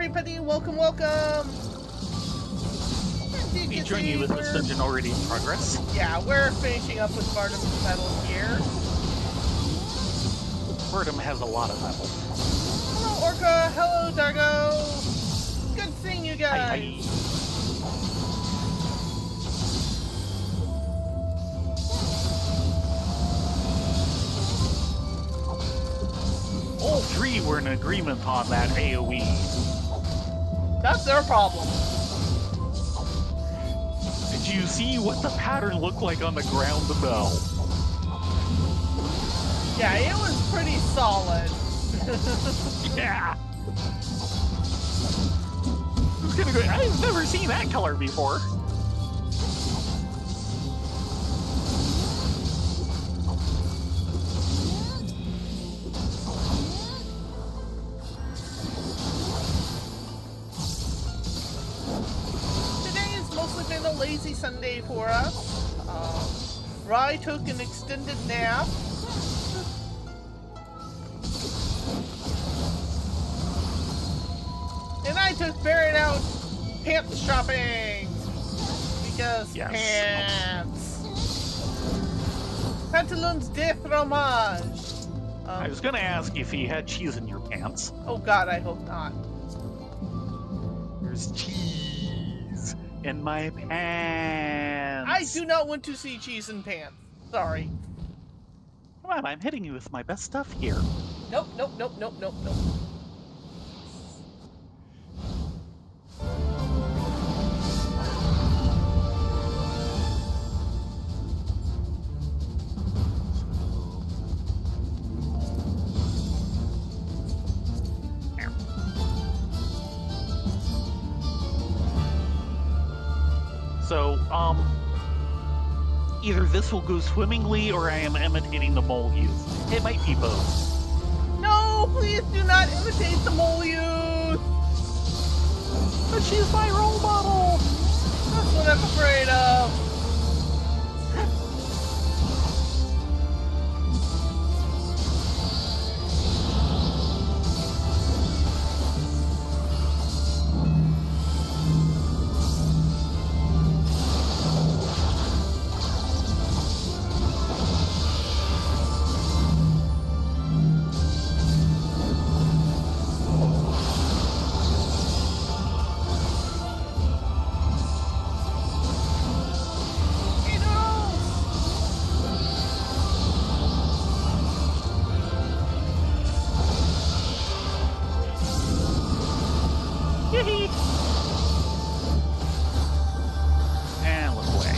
everybody, welcome, welcome! We join you with this dungeon already in progress. Yeah, we're finishing up with Barnum's Metal here. Barnum has a lot of metal. Hello, Orca! Hello, Dargo! Good seeing you guys! Hi. All three were in agreement on that AoE. That's their problem. Did you see what the pattern looked like on the ground though? Yeah, it was pretty solid. Yeah. It's gonna go. I've never seen that color before. Been a lazy Sunday for us. Rye took an extended nap. And I took Barrett out pants shopping. Because yes. Pants. Pantalons de fromage. I was gonna ask if you had cheese in your pants. Oh god, I hope not. There's cheese in my pants. I do not want to see cheese in pants. Sorry. Come on, I'm hitting you with my best stuff here. Nope, nope, nope, nope, nope, nope. So, either this will go swimmingly or I am imitating the mole youth. It might be both. No, please do not imitate the mole youth! But she's my role model! That's what I'm afraid of. And look away.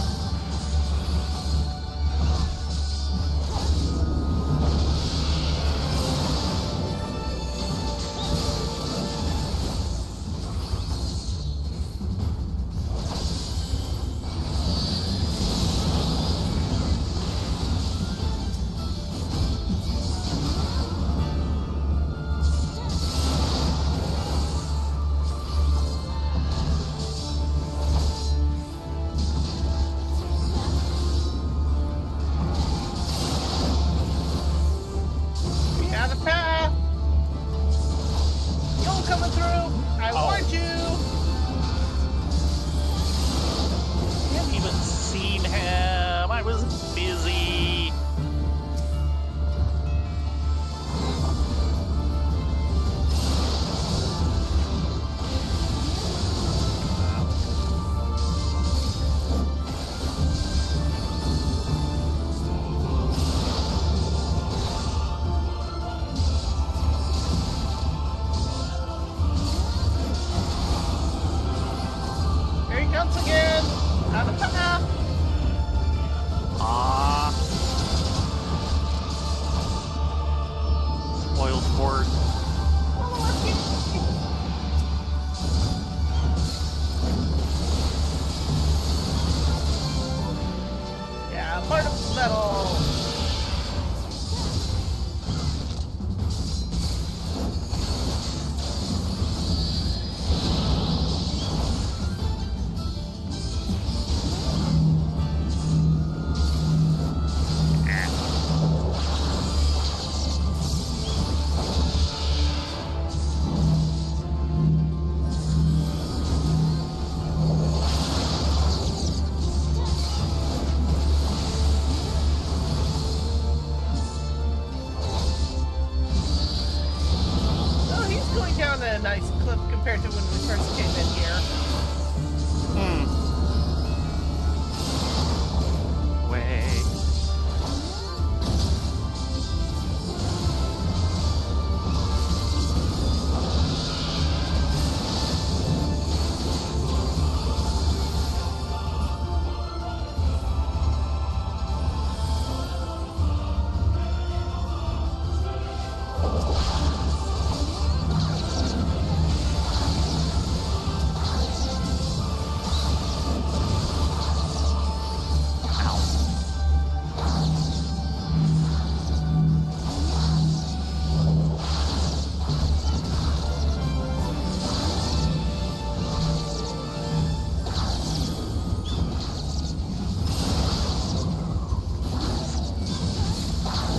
clip compared to when we first came in here. Way.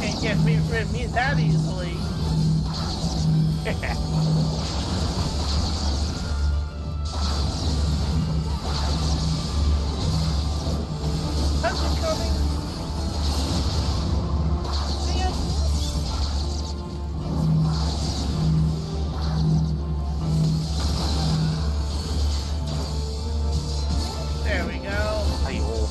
Can't get rid of me that easily. Husband coming. See ya. There we go. Hi-yo.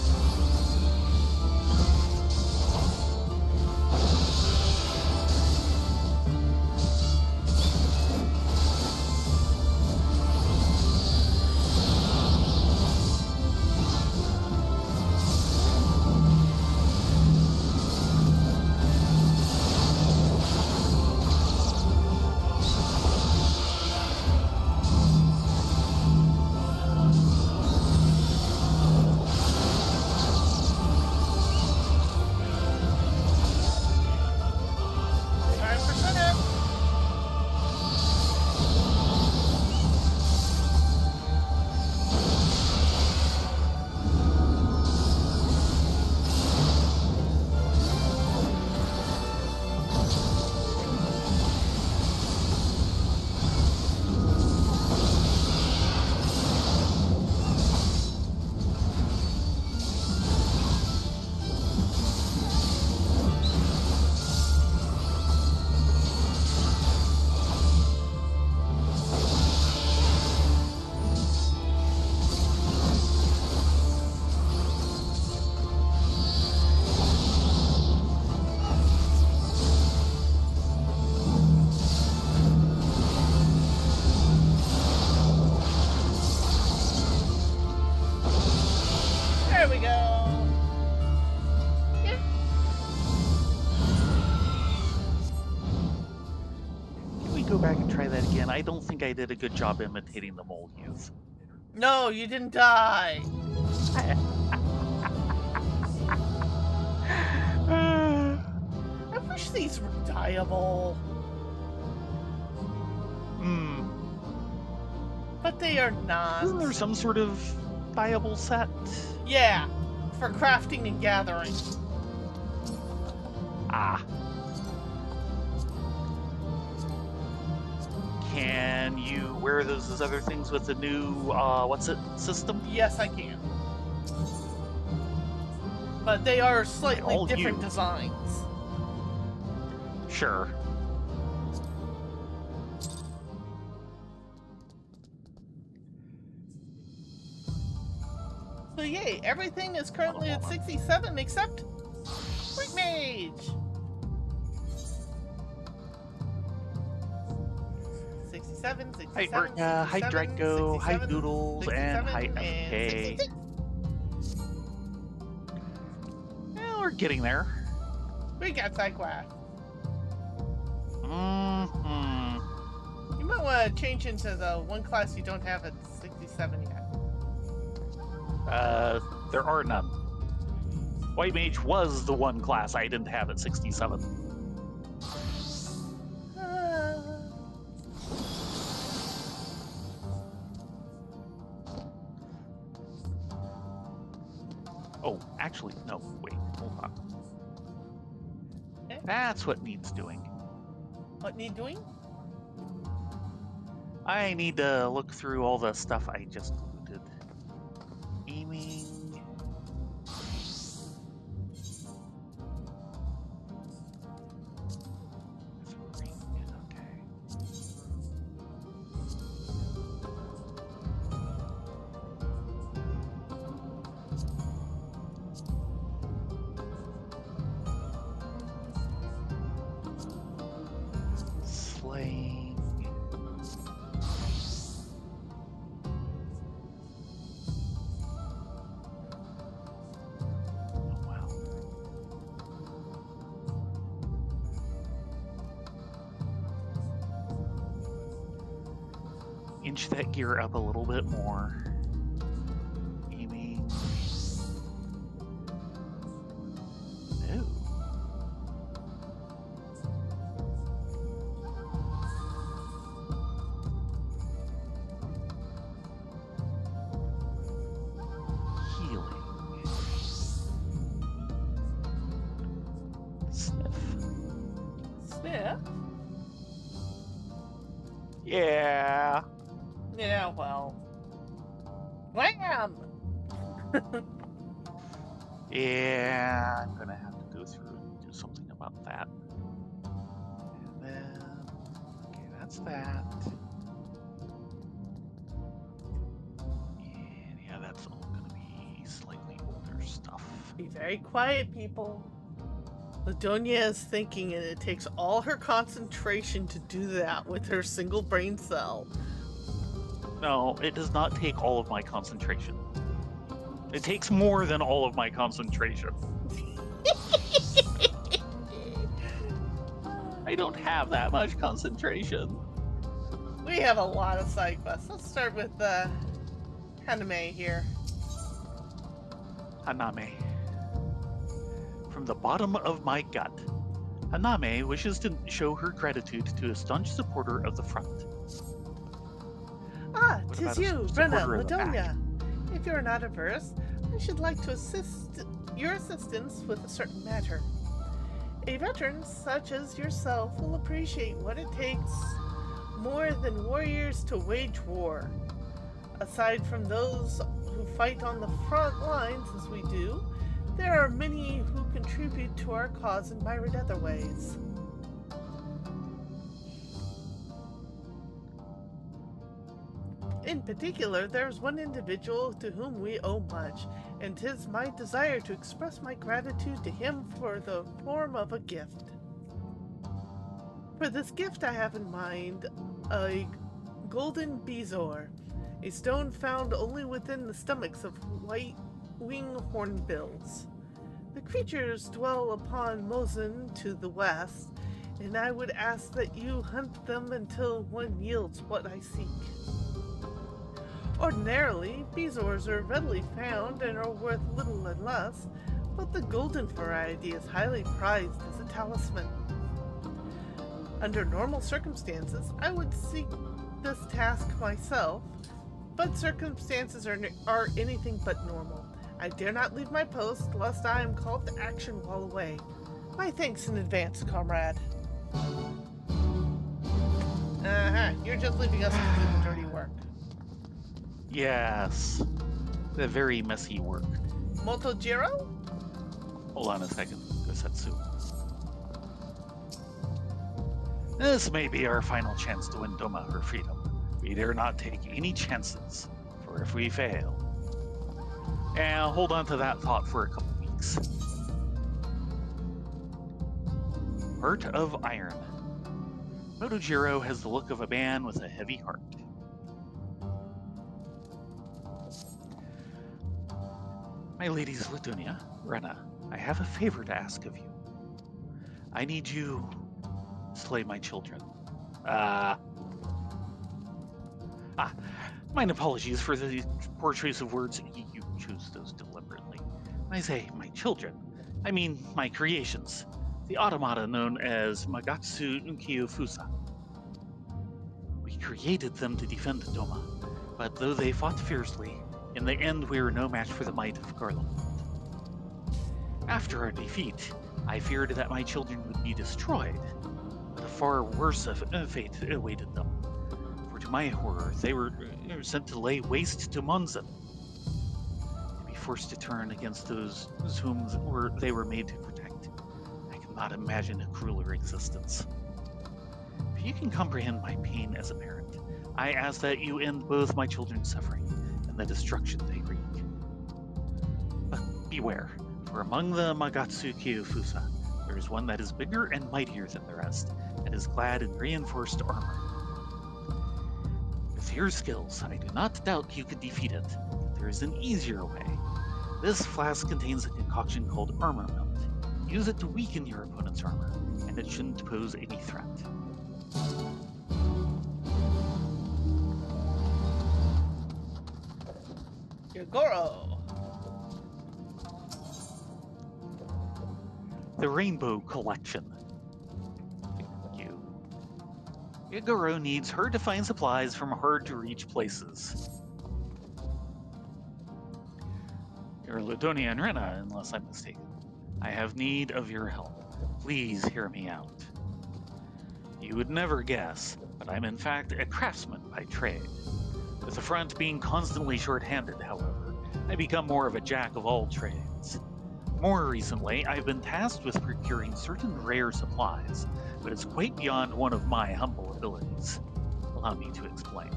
There we go. Yeah. Can we go back and try that again? I don't think I did a good job imitating the mole youth. No, you didn't die. I wish these were dyeable. But they are not. Isn't there some sort of dyeable set? Yeah, for crafting and gathering. Ah. Can you wear those as other things with the new, what's it, system? Yes, I can. But they are slightly All different you. designs. Sure. So yay, everything is currently at 67 except Quick Mage. 67, 67, Hi, Bertha. Hi, 67, Draco. Hi, 67, Doodles. And hi, 67, and FK. 66. Yeah, we're getting there. We got Sidequest. Mm-hmm. You might want to change into the one class you don't have at 67 yet. There are none. White Mage was the one class I didn't have at 67. Oh, actually, no, wait, hold on. Okay. That's what needs doing. What need doing? I need to look through all the stuff I just looted. Aiming. Okay. inch that gear up a little bit more. Aiming. No. Healing. Sniff. Sniff? Yeah. Yeah, well. Wham! Yeah, I'm gonna have to go through and do something about that. And then, okay, that's that. And yeah, that's all gonna be slightly older stuff. Be very quiet, people. Ladonia is thinking, and it takes all her concentration to do that with her single brain cell. No, it does not take all of my concentration. It takes more than all of my concentration. I don't have that much concentration. We have a lot of side quests. Let's start with Haname here. Haname. From the bottom of my gut, Haname wishes to show her gratitude to a staunch supporter of the front. Ah, What tis about a you, Brenna supporter of the back? Ladonia. If you're not averse, I should like to assist your assistance with a certain matter. A veteran such as yourself will appreciate what it takes more than warriors to wage war. Aside from those who fight on the front lines as we do, there are many who contribute to our cause in myriad other ways. In particular, there is one individual to whom we owe much, and 'tis my desire to express my gratitude to him for the form of a gift. For this gift I have in mind a golden bezoar, a stone found only within the stomachs of white wing hornbills. The creatures dwell upon Mosin to the west, and I would ask that you hunt them until one yields what I seek. Ordinarily, bezoars are readily found and are worth little unless, but the golden variety is highly prized as a talisman. Under normal circumstances, I would seek this task myself, but circumstances are anything but normal. I dare not leave my post lest I am called to action while away. My thanks in advance, comrade. You're just leaving us to do the dirty work. Yes. The very messy work. Motojiro? Hold on a second, Gosetsu. This may be our final chance to win Doma her freedom. We dare not take any chances, for if we fail... And hold on to that thought for a couple weeks. Heart of Iron. Motojiro has the look of a man with a heavy heart. My ladies Ladonia, Brenna, I have a favor to ask of you. I need you to slay my children. My apologies for the poor choice of words. You choose those deliberately. When I say my children, I mean my creations. The automata known as Magatsu Unkyofusa. We created them to defend Doma, but though they fought fiercely, in the end we were no match for the might of Garland. After our defeat, I feared that my children would be destroyed, but a far worse fate awaited them. For to my horror, they were sent to lay waste to Monzon, to be forced to turn against those whom they were made to protect. I cannot imagine a crueler existence. If you can comprehend my pain as a parent, I ask that you end both my children's suffering and the destruction they wreak. But beware, for among the Magatsu Kyofusa, there is one that is bigger and mightier than the rest, and is clad in reinforced armor. With your skills, I do not doubt you could defeat it, but there is an easier way. This flask contains a concoction called armor melt. Use it to weaken your opponent's armor, and it shouldn't pose any threat. Yagoro. The Rainbow Collection. Yagoro needs hard-to-find supplies from hard-to-reach places. You're Ladonia and Rena, unless I'm mistaken. I have need of your help. Please hear me out. You would never guess, but I'm in fact a craftsman by trade. With the front being constantly short-handed, however, I become more of a jack of all trades. More recently, I've been tasked with procuring certain rare supplies, but it's quite beyond one of my humble abilities. Allow me to explain.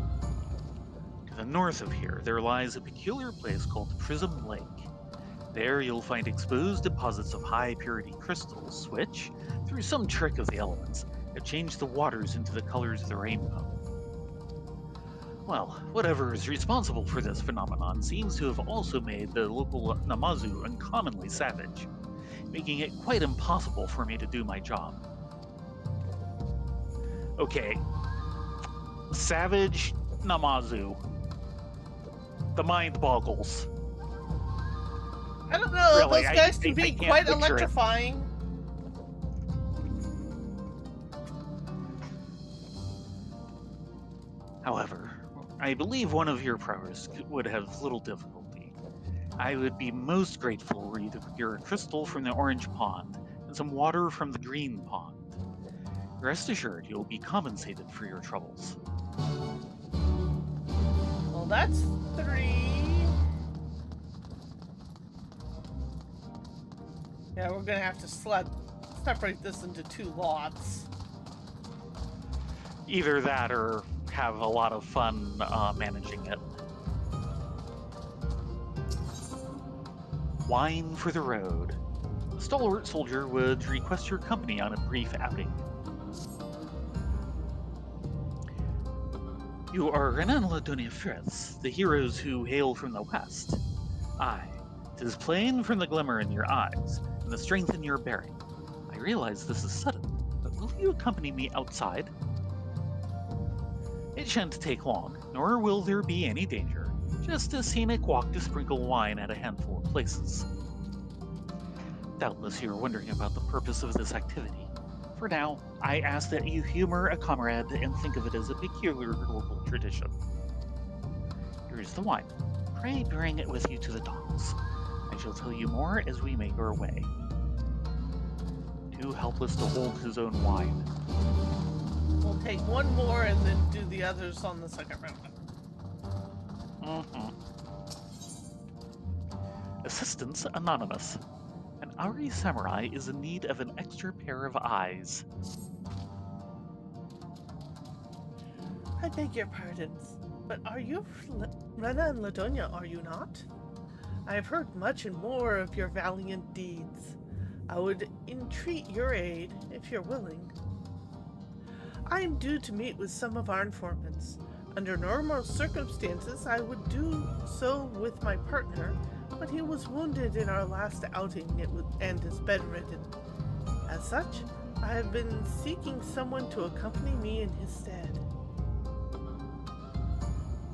To the north of here, there lies a peculiar place called Prism Lake. There you'll find exposed deposits of high-purity crystals which, through some trick of the elements, have changed the waters into the colors of the rainbow. Well, whatever is responsible for this phenomenon seems to have also made the local Namazu uncommonly savage, making it quite impossible for me to do my job. Okay, savage Namazu. The mind boggles. I don't know, Really, those guys can I be can't quite picture it. electrifying. However, I believe one of your prowess would have little difficulty. I would be most grateful were you to procure a crystal from the orange pond and some water from the green pond. Rest assured you'll be compensated for your troubles. Well, that's 3. Yeah, we're gonna have to separate this into 2 lots. Either that or have a lot of fun managing it. Wine for the road. The stalwart soldier would request your company on a brief outing. You are Renan and Ladonia Fritz, the heroes who hail from the west. Aye, 'tis plain from the glimmer in your eyes, and the strength in your bearing. I realize this is sudden, but will you accompany me outside? It shan't take long, nor will there be any danger. Just a scenic walk to sprinkle wine at a handful of places. Doubtless you are wondering about the purpose of this activity. For now, I ask that you humor a comrade and think of it as a peculiar local tradition. Here is the wine. Pray bring it with you to the docks. I shall tell you more as we make our way. Too helpless to hold his own wine. We'll take one more and then do the others on the second round. Assistance Anonymous. An Ari samurai is in need of an extra pair of eyes. I beg your pardons, but are you Rena and Ladonia, are you not? I have heard much and more of your valiant deeds. I would entreat your aid, if you're willing. I am due to meet with some of our informants. Under normal circumstances, I would do so with my partner, but he was wounded in our last outing and is bedridden. As such, I have been seeking someone to accompany me in his stead.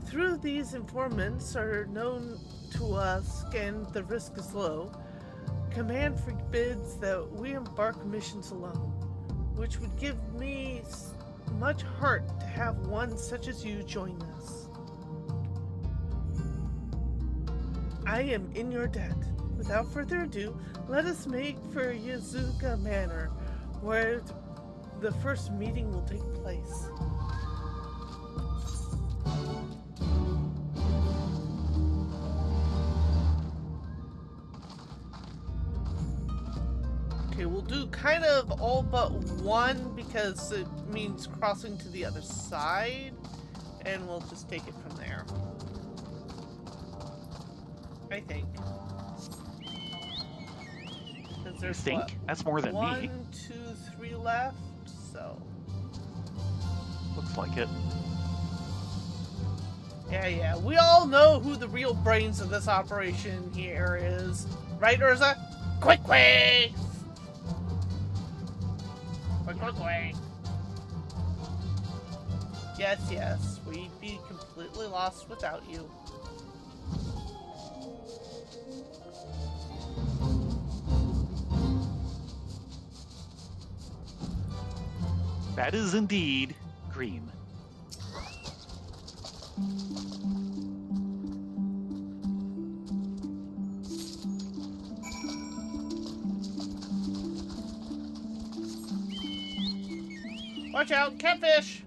Through these informants are known to us and the risk is low, command forbids that we embark missions alone, which would give me much heart to have one such as you join us. I am in your debt. Without further ado, let us make for Yazuka Manor, where the first meeting will take place. Okay, we'll do kind of all but one because it means crossing to the other side, and we'll just take it from there. I think. You think? That's more than me. 1, 2, 3 left, so. Looks like it. Yeah. We all know who the real brains of this operation here is. Right, Eorzea? Quick! Quick! Yes. We'd be completely lost without you. That is indeed green. Watch out, catfish!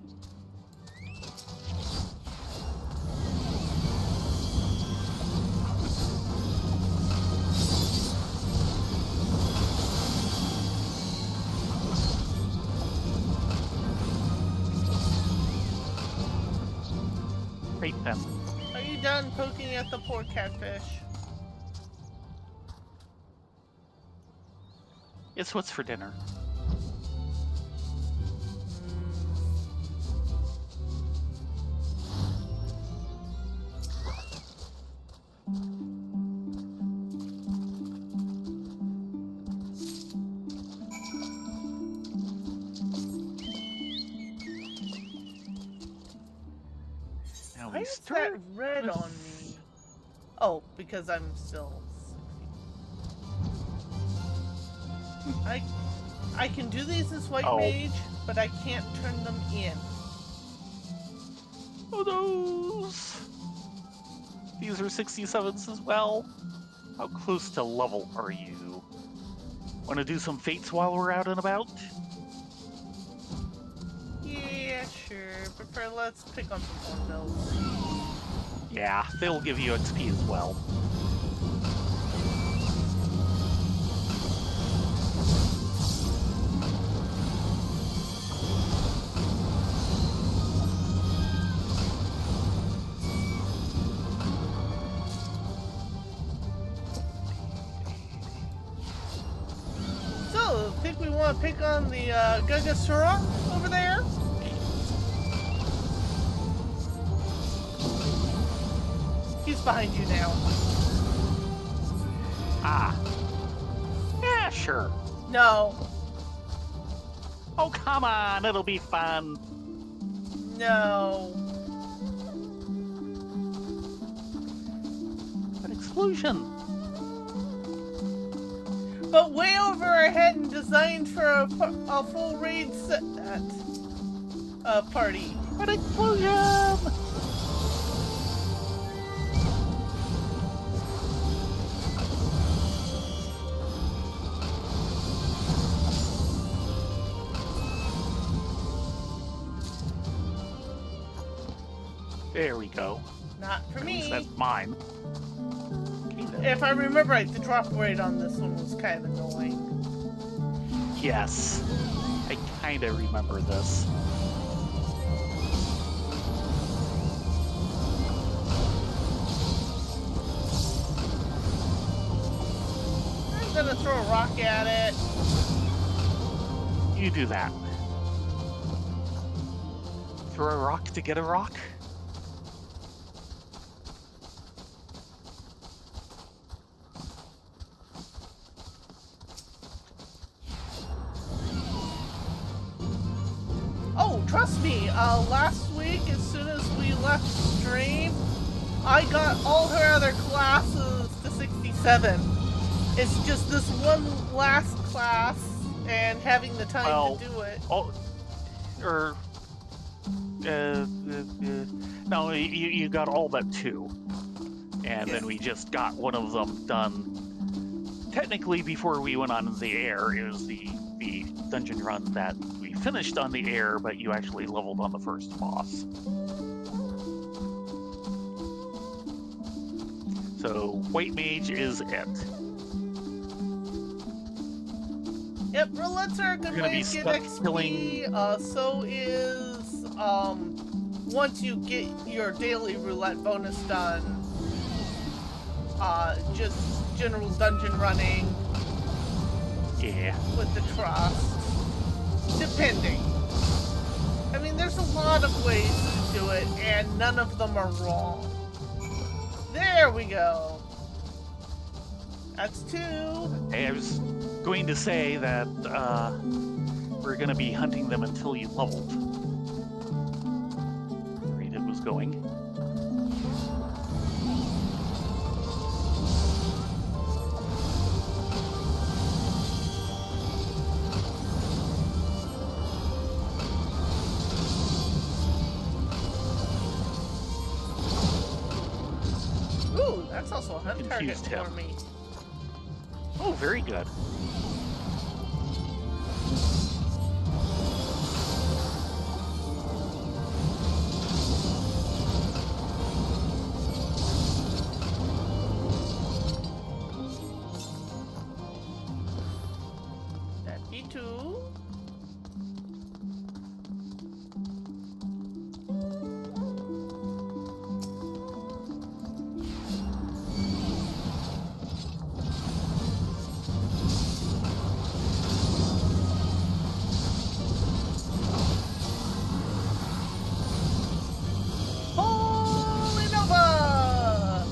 Great pen. Are you done poking at the poor catfish? It's what's for dinner. Now Why we is start that red on me? Oh, because I'm still 60. I can do these as white mage, but I can't turn them in. Oh, those! These are 67s as well. How close to level are you? Want to do some fates while we're out and about? Yeah, sure. But let's pick on some hornbills. Yeah, they'll give you XP as well. So, think we want to pick on the Gagasura over there? He's behind you now. Ah. Yeah, sure. No. Oh, come on, it'll be fun. No. An explosion. But way over our head and designed for a full raid party. An explosion! There we go. Not for At me. least that's mine. If I remember right, the drop rate on this one was kind of annoying. Yes. I kinda remember this. I'm gonna throw a rock at it. You do that. Throw a rock to get a rock? Oh, trust me, last week, as soon as we left stream, I got all her other classes to 67. It's just this one last class and having the time to do it. No, you got all but two. And then we just got one of them done. Technically, before we went on the air, it was the dungeon run that we finished on the air, but you actually leveled on the first boss. So, White Mage is it. Yep, roulettes are a good You're gonna way be to get stuck XP. killing- So is once you get your daily roulette bonus done. Just general dungeon running Yeah. with the trust. Depending. I mean, there's a lot of ways to do it, and none of them are wrong. There we go. That's two. Hey, I was going to say that we're going to be hunting them until you leveled. The rate it was going. Ooh, that's also a hunt target Confused him. for me. Oh, very good. That'd be 2. Pulling over!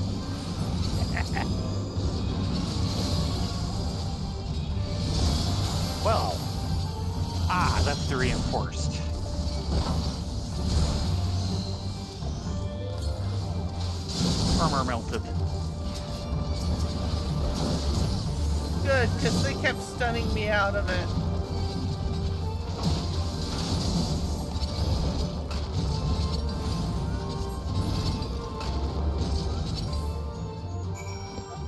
Well, that's the reinforced. Armor melted. Good, because they kept stunning me out of it.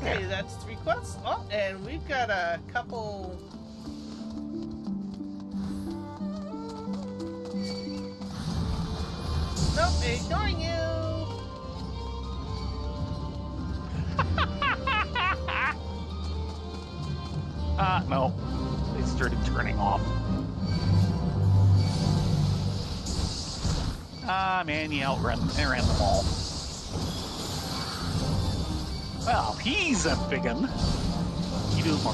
Okay, that's 3 quests. Oh, and we've got a couple... Nope, ignoring you! No. They started turning off. Man, you ran them all. Well, he's a big un. You do more.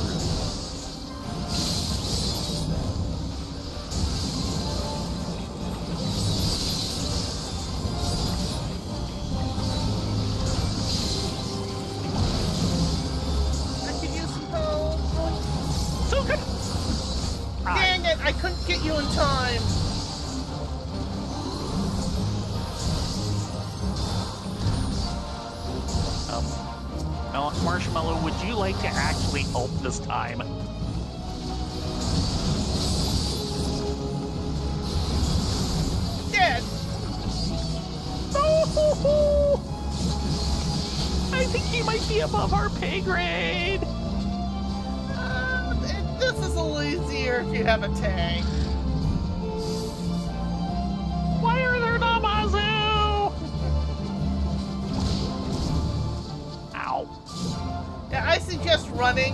I could use some help. So good. Dang it, I couldn't get you in time. Now, Marshmallow, would you like to actually help this time? Dead. Oh, I think he might be above our pay grade. This is a little easier if you have a tank. Why are there Namazu? Ow. Yeah, I suggest running.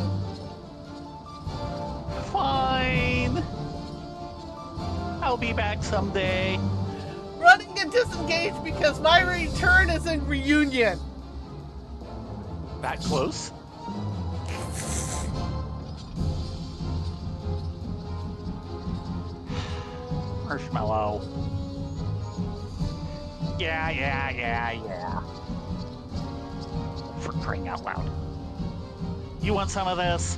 Fine. I'll be back someday. Running and disengage because my return is in Reunion. That close? Marshmallow. Yeah. For crying out loud. You want some of this?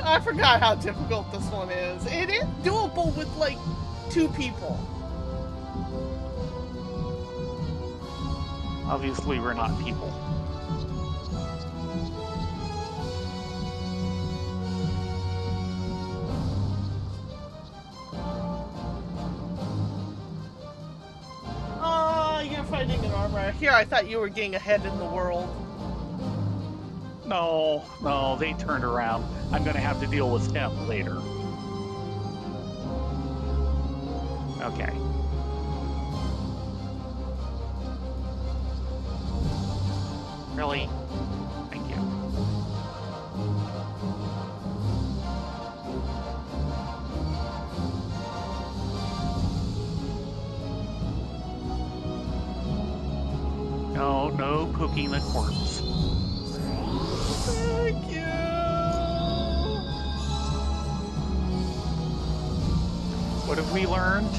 I forgot how difficult this one is. It is doable with like 2 people. Obviously, we're not people. You're fighting an armor. Here, I thought you were getting ahead in the world. No, they turned around. I'm gonna have to deal with him later. Okay. Really? Thank you. No cooking the corpse. Thank you. What have we learned?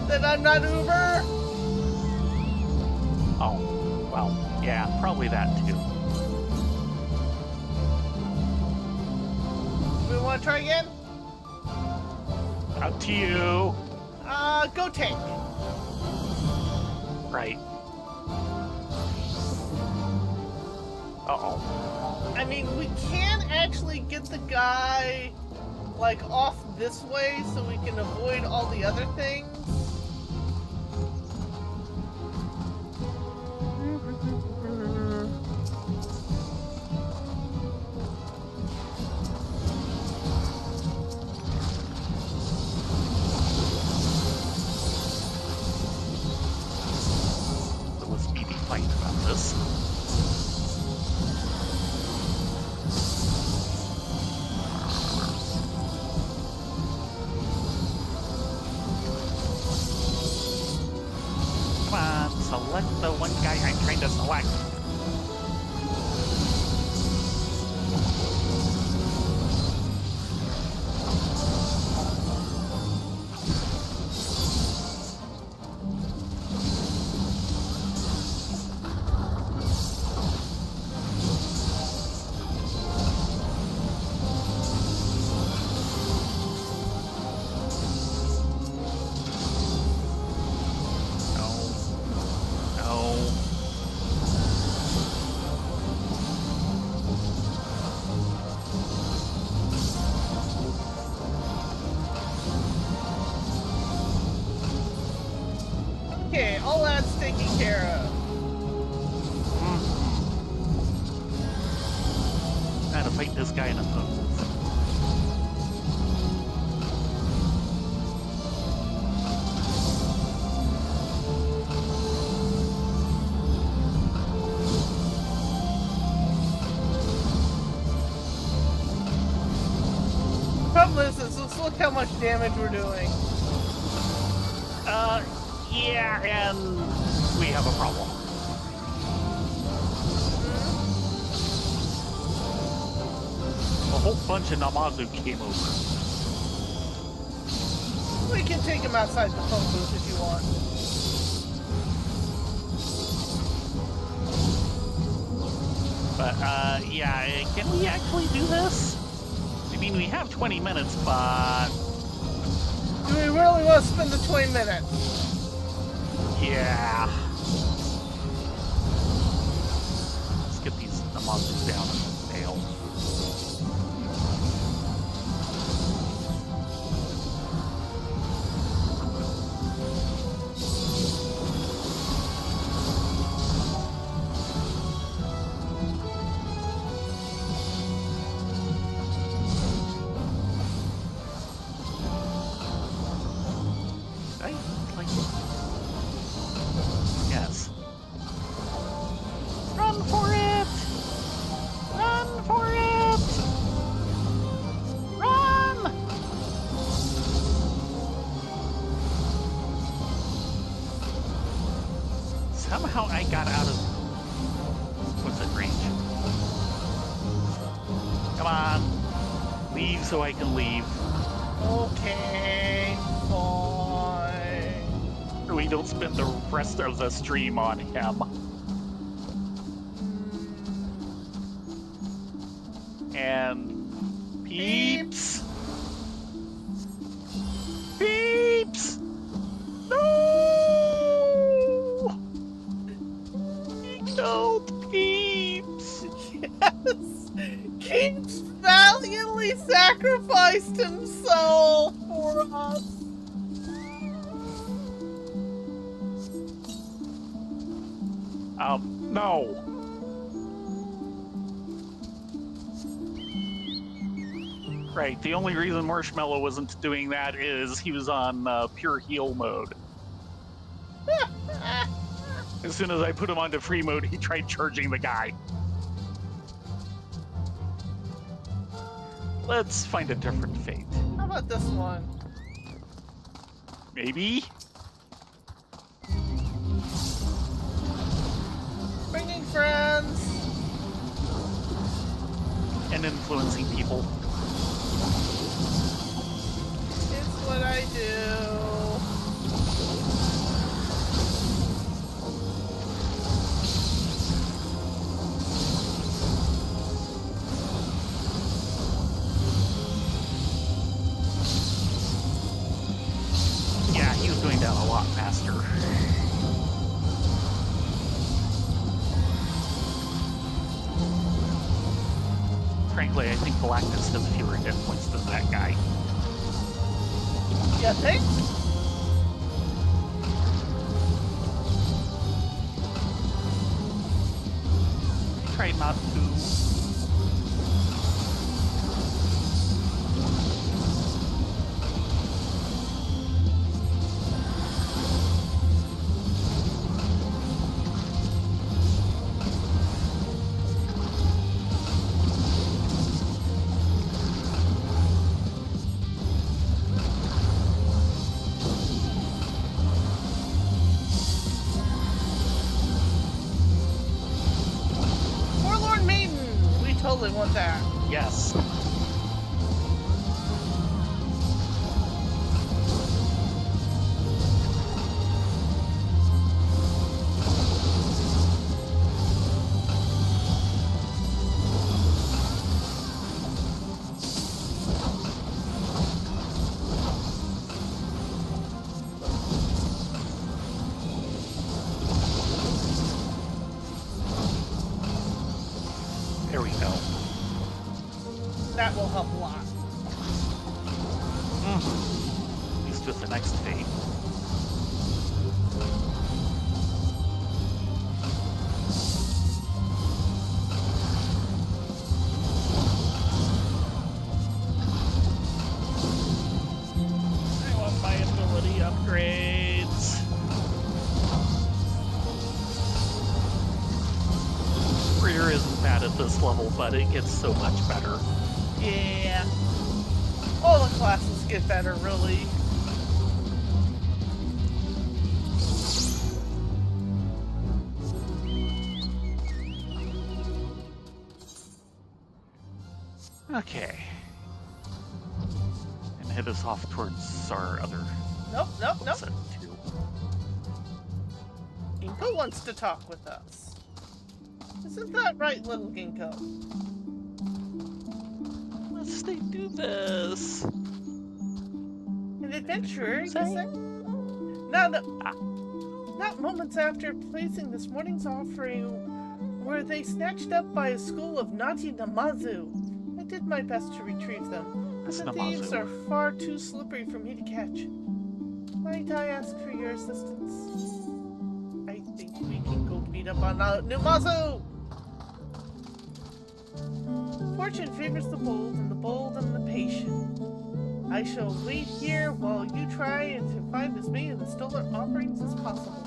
That I'm not Uber. Oh, well, yeah, probably that too. We want to try again? Up to you. Go tank. Right. Uh-oh. I mean, we can actually get the guy like, off this way so we can avoid all the other things? There was maybe fight about this. Come on, select the one guy I'm trying to select. Okay, all that's taken care of. How to fight this guy in a move. Problem is, let's look how much damage we're doing. Yeah, and we have a problem. A whole bunch of Namazu came over. We can take him outside the phone booth if you want. But, yeah, can we actually do this? I mean, we have 20 minutes, but... Do we really want to spend the 20 minutes? Yeah. Let's get these Namazus down and fail. Yes. Run for it! Run for it! Run! Somehow I got out of... What's that range? Come on. Leave so I can leave. Okay, fine. So we don't spend the rest of the stream on him. And... Peeps! Peeps! No! He killed Peeps! Yes! Keeps valiantly sacrificed himself for us! No. Right, the only reason Marshmallow wasn't doing that is he was on pure heal mode. As soon as I put him onto free mode, he tried charging the guy. Let's find a different fate. How about this one? Maybe? Bringing friends! And influencing people. It's what I do. Yeah, he was going down a lot faster. Frankly, I think Galactus has fewer hit points than that guy. You think? Try not to. Forlorn Maiden! We totally want that. Yes. There we go. That will help a lot. At least with the next fate. I want my ability upgrades. Rear isn't bad at this level, but it gets so much better. Yeah. All the classes get better, really. Okay. And head us off towards our other Nope. set too. Ginkgo wants to talk with us. Isn't that right, little Ginkgo? Let's do this. An adventurer, you say? Not moments after placing this morning's offering were they snatched up by a school of naughty Namazu. I did my best to retrieve them, but the thieves are far too slippery for me to catch. Might I ask for your assistance? I think we can go beat up on Namazu! Fortune favors the bold and the patient. I shall wait here while you try to find as many of the stolen offerings as possible.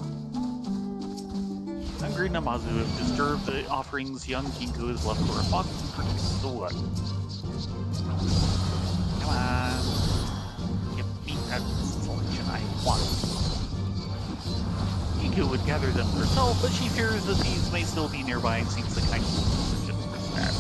Hungry Namazu have disturbed the offerings young Ginkgo has left for a fox to protect the wood. Come on. Give me that fortune I want. Ginkgo would gather them herself, but she fears that these may still be nearby and seeks the kind of solution for that.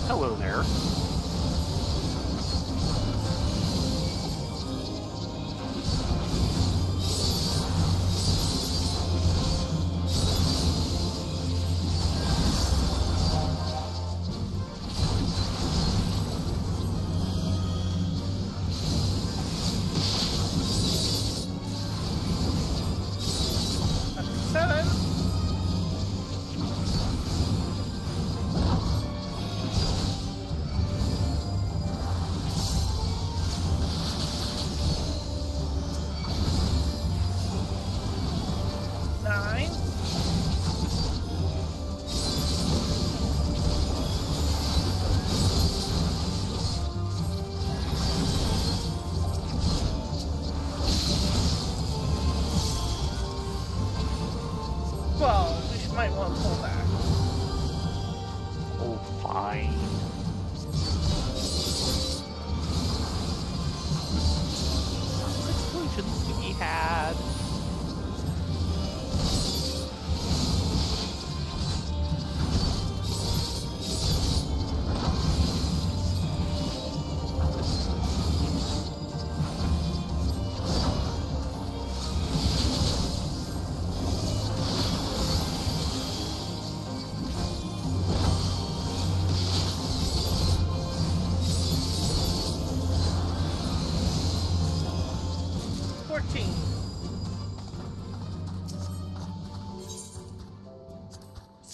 Hello there.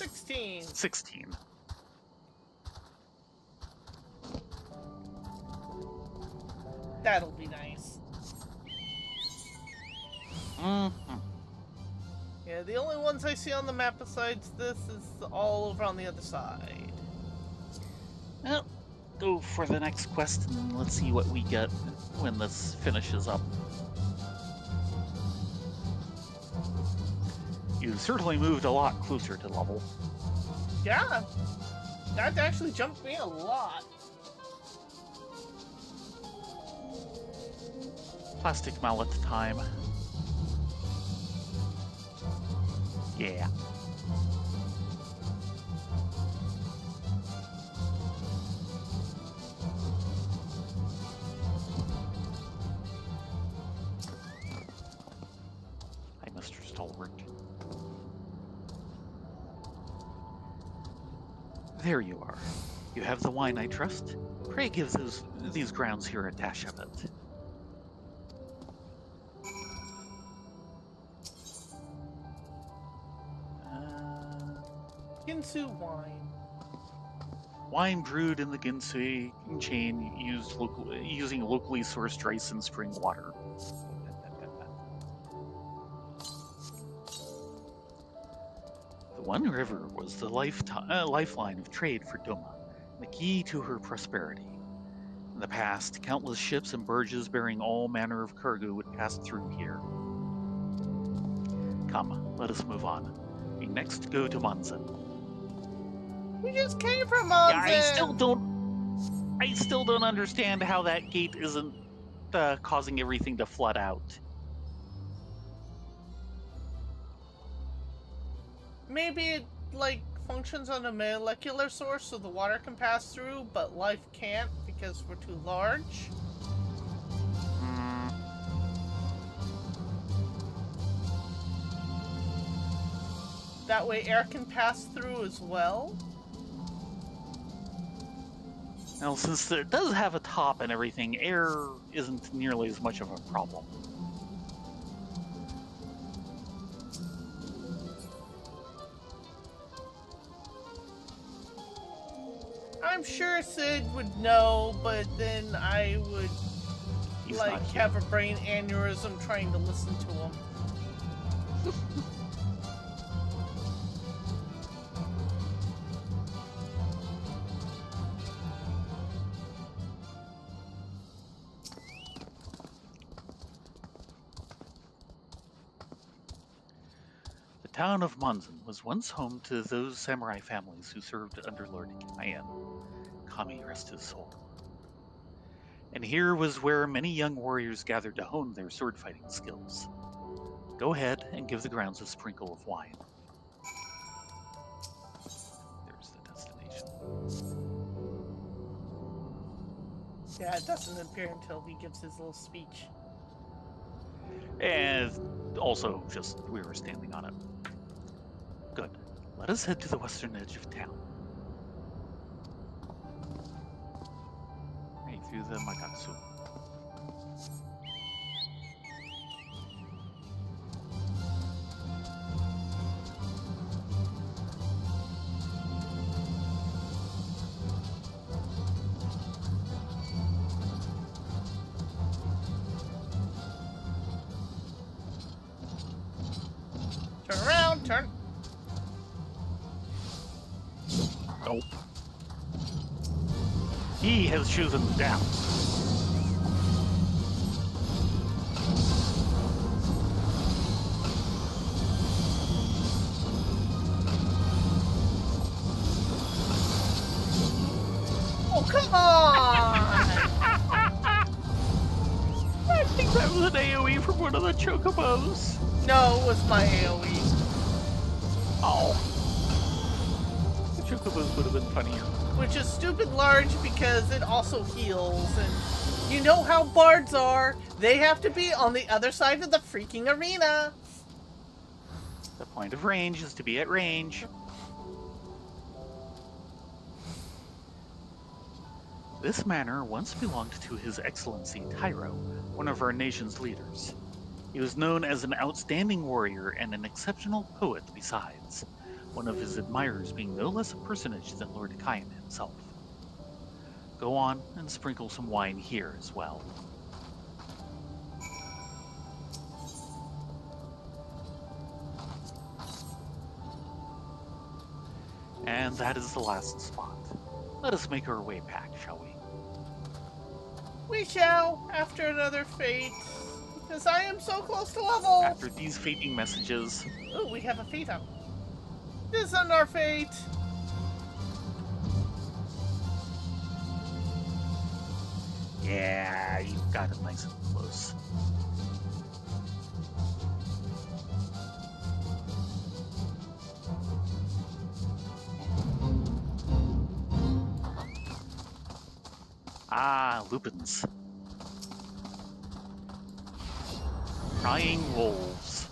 16. 16. That'll be nice. Mm-hmm. Yeah, the only ones I see on the map besides this is all over on the other side. Well, go for the next quest and let's see what we get when this finishes up. You certainly moved a lot closer to level. Yeah, that actually jumped me a lot. Plastic mallet time. Yeah. Hi, Mr. Stalwart. There you are. You have the wine I trust. Pray give these grounds here a dash of it. Ginsu wine. Wine brewed in the Ginsui chain using locally sourced rice and spring water. The One River was the lifeline of trade for Doma, the key to her prosperity. In the past, countless ships and barges bearing all manner of cargo would pass through here. Come, let us move on. We next go to Monzen. We just came from Monzen! Yeah, I still don't understand how that gate isn't causing everything to flood out. Maybe it, functions on a molecular source so the water can pass through, but life can't because we're too large? That way air can pass through as well? Now, since it does have a top and everything, air isn't nearly as much of a problem. I'm sure Sid would know, but then I would have a brain aneurysm trying to listen to him. The town of Monzen was once home to those samurai families who served under Lord Kaien. Kami rest his soul. And here was where many young warriors gathered to hone their sword-fighting skills. Go ahead and give the grounds a sprinkle of wine. There's the destination. Yeah, it doesn't appear until he gives his little speech. And also, just we were standing on it. Good. Let us head to the western edge of town. Right through the Magatsu. Turn around, turn. Nope. He has chosen down. Oh, come on! I think that was an AoE from one of the chocobos. No, it was my AoE. Oh. The chocobos would have been funnier. Which is stupid large because it also heals, and you know how bards are. They have to be on the other side of the freaking arena. The point of range is to be at range. This manor once belonged to His Excellency Tyro, one of our nation's leaders. He was known as an outstanding warrior and an exceptional poet besides. one of his admirers being no less a personage than Lord Kyan himself. Go on and sprinkle some wine here as well. And that is the last spot. Let us make our way back, shall we? We shall, after another fate, because I am so close to level. After these fating messages... Oh, we have a fate up. This isn't our fate. Yeah, you've got it nice and close. Ah, lupins. Crying wolves.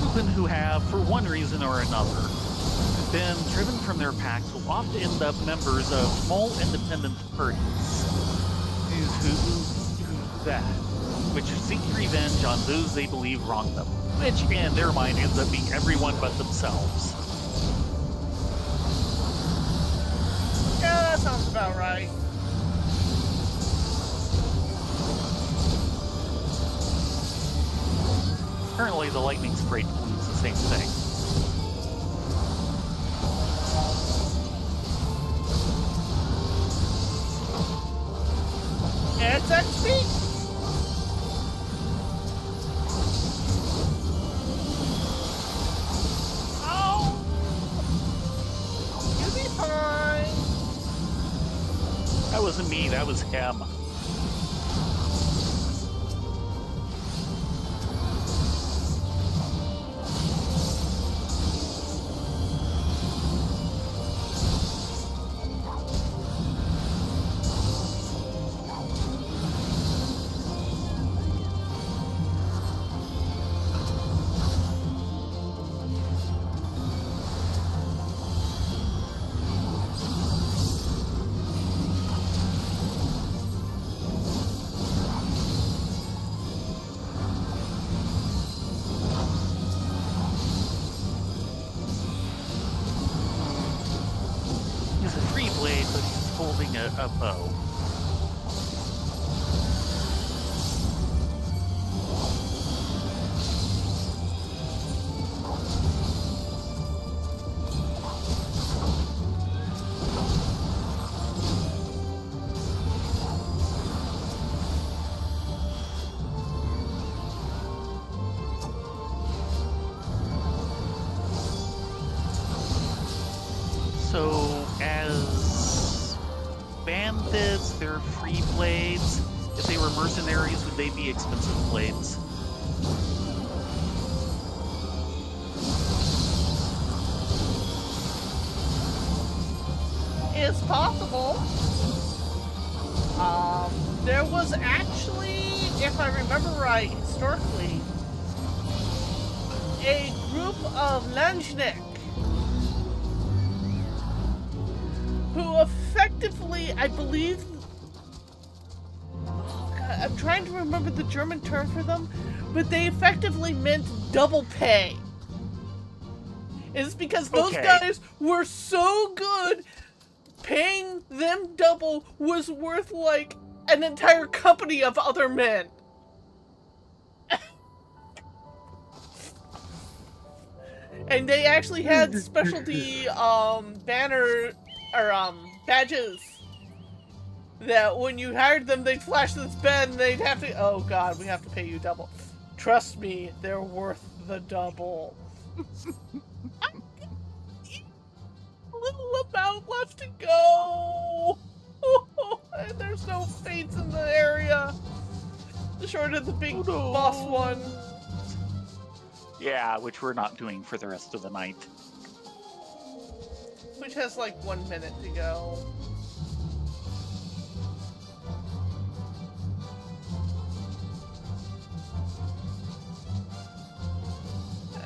Lupin who have, for one reason or another, been driven from their packs will often end up members of small independent parties which seek revenge on those they believe wronged them, which in their mind ends up being everyone but themselves. Yeah, that sounds about right. Currently, the lightning sprite believes the same thing. It's XP! Oh! You'll be fine! That wasn't me, that was him. A bow. So, as bandits, they're free blades. If they were mercenaries, would they be expensive blades? It's possible. There was actually, if I remember right, historically, a group of Lanjnik who effectively, I believe, oh God, I'm trying to remember the German term for them, but they effectively meant double pay. It's because those guys were so good, paying them double was worth like an entire company of other men. And they actually had specialty banner or badges that when you hired them, they'd flash this bed and they'd have to, oh God, we have to pay you double. Trust me, they're worth the double. Little amount left to go. And there's no fates in the area. Short of the big boss one. Yeah, which we're not doing for the rest of the night. Which has like 1 minute to go.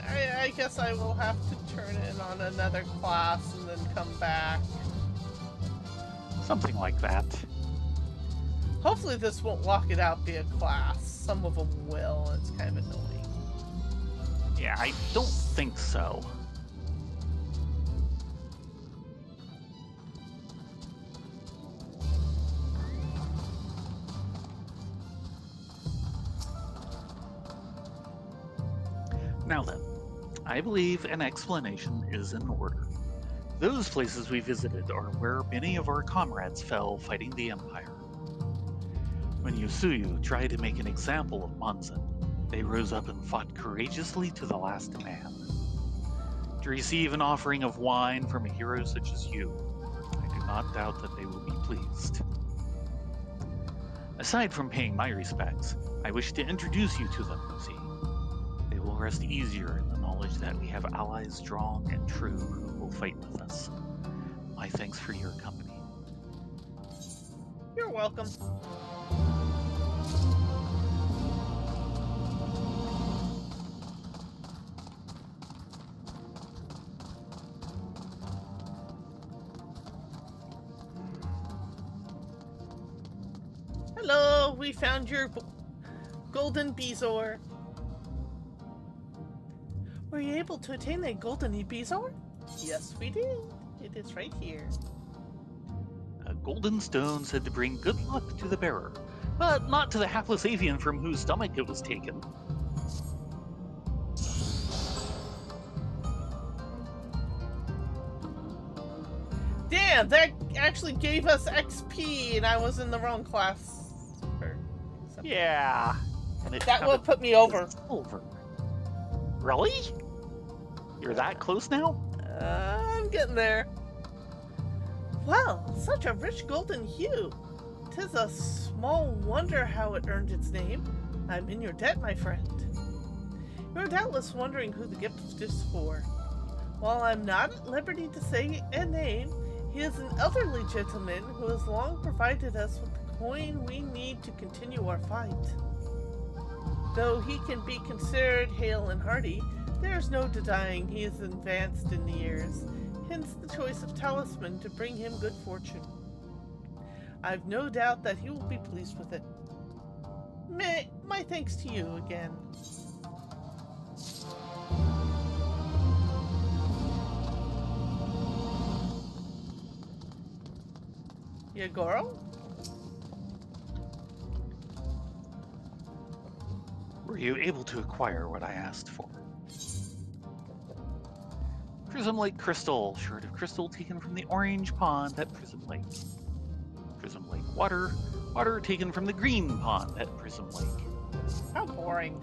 I guess I will have to turn in on another class and then come back. Something like that. Hopefully this won't lock it out via class. Some of them will, and it's kind of annoying. Yeah, I don't think so. Now then, I believe an explanation is in order. Those places we visited are where many of our comrades fell fighting the Empire. When Yosuyu tried to make an example of Monzon, they rose up and fought courageously to the last man. To receive an offering of wine from a hero such as you, I do not doubt that they will be pleased. Aside from paying my respects, I wish to introduce you to them, see. They will rest easier in the knowledge that we have allies strong and true who will fight with us. My thanks for your company. You're welcome. Hello, we found your golden bezoar. Were you able to attain a golden bezoar? Yes, we did. It is right here. A golden stone said to bring good luck to the bearer, but not to the hapless avian from whose stomach it was taken. Damn, that actually gave us XP, and I was in the wrong class. Yeah. And that will put me over. Silver. Really? You're that close now? I'm getting there. Well, such a rich golden hue. 'Tis a small wonder how it earned its name. I'm in your debt, my friend. You're doubtless wondering who the gift is for. While I'm not at liberty to say a name, he is an elderly gentleman who has long provided us with the coin we need to continue our fight. Though he can be considered hale and hearty, there is no denying he is advanced in the years, hence the choice of talisman to bring him good fortune. I've no doubt that he will be pleased with it. My thanks to you again. Yagoro? Were you able to acquire what I asked for? Prism Lake crystal, shard of crystal taken from the orange pond at Prism Lake. Prism Lake water, water taken from the green pond at Prism Lake. How boring.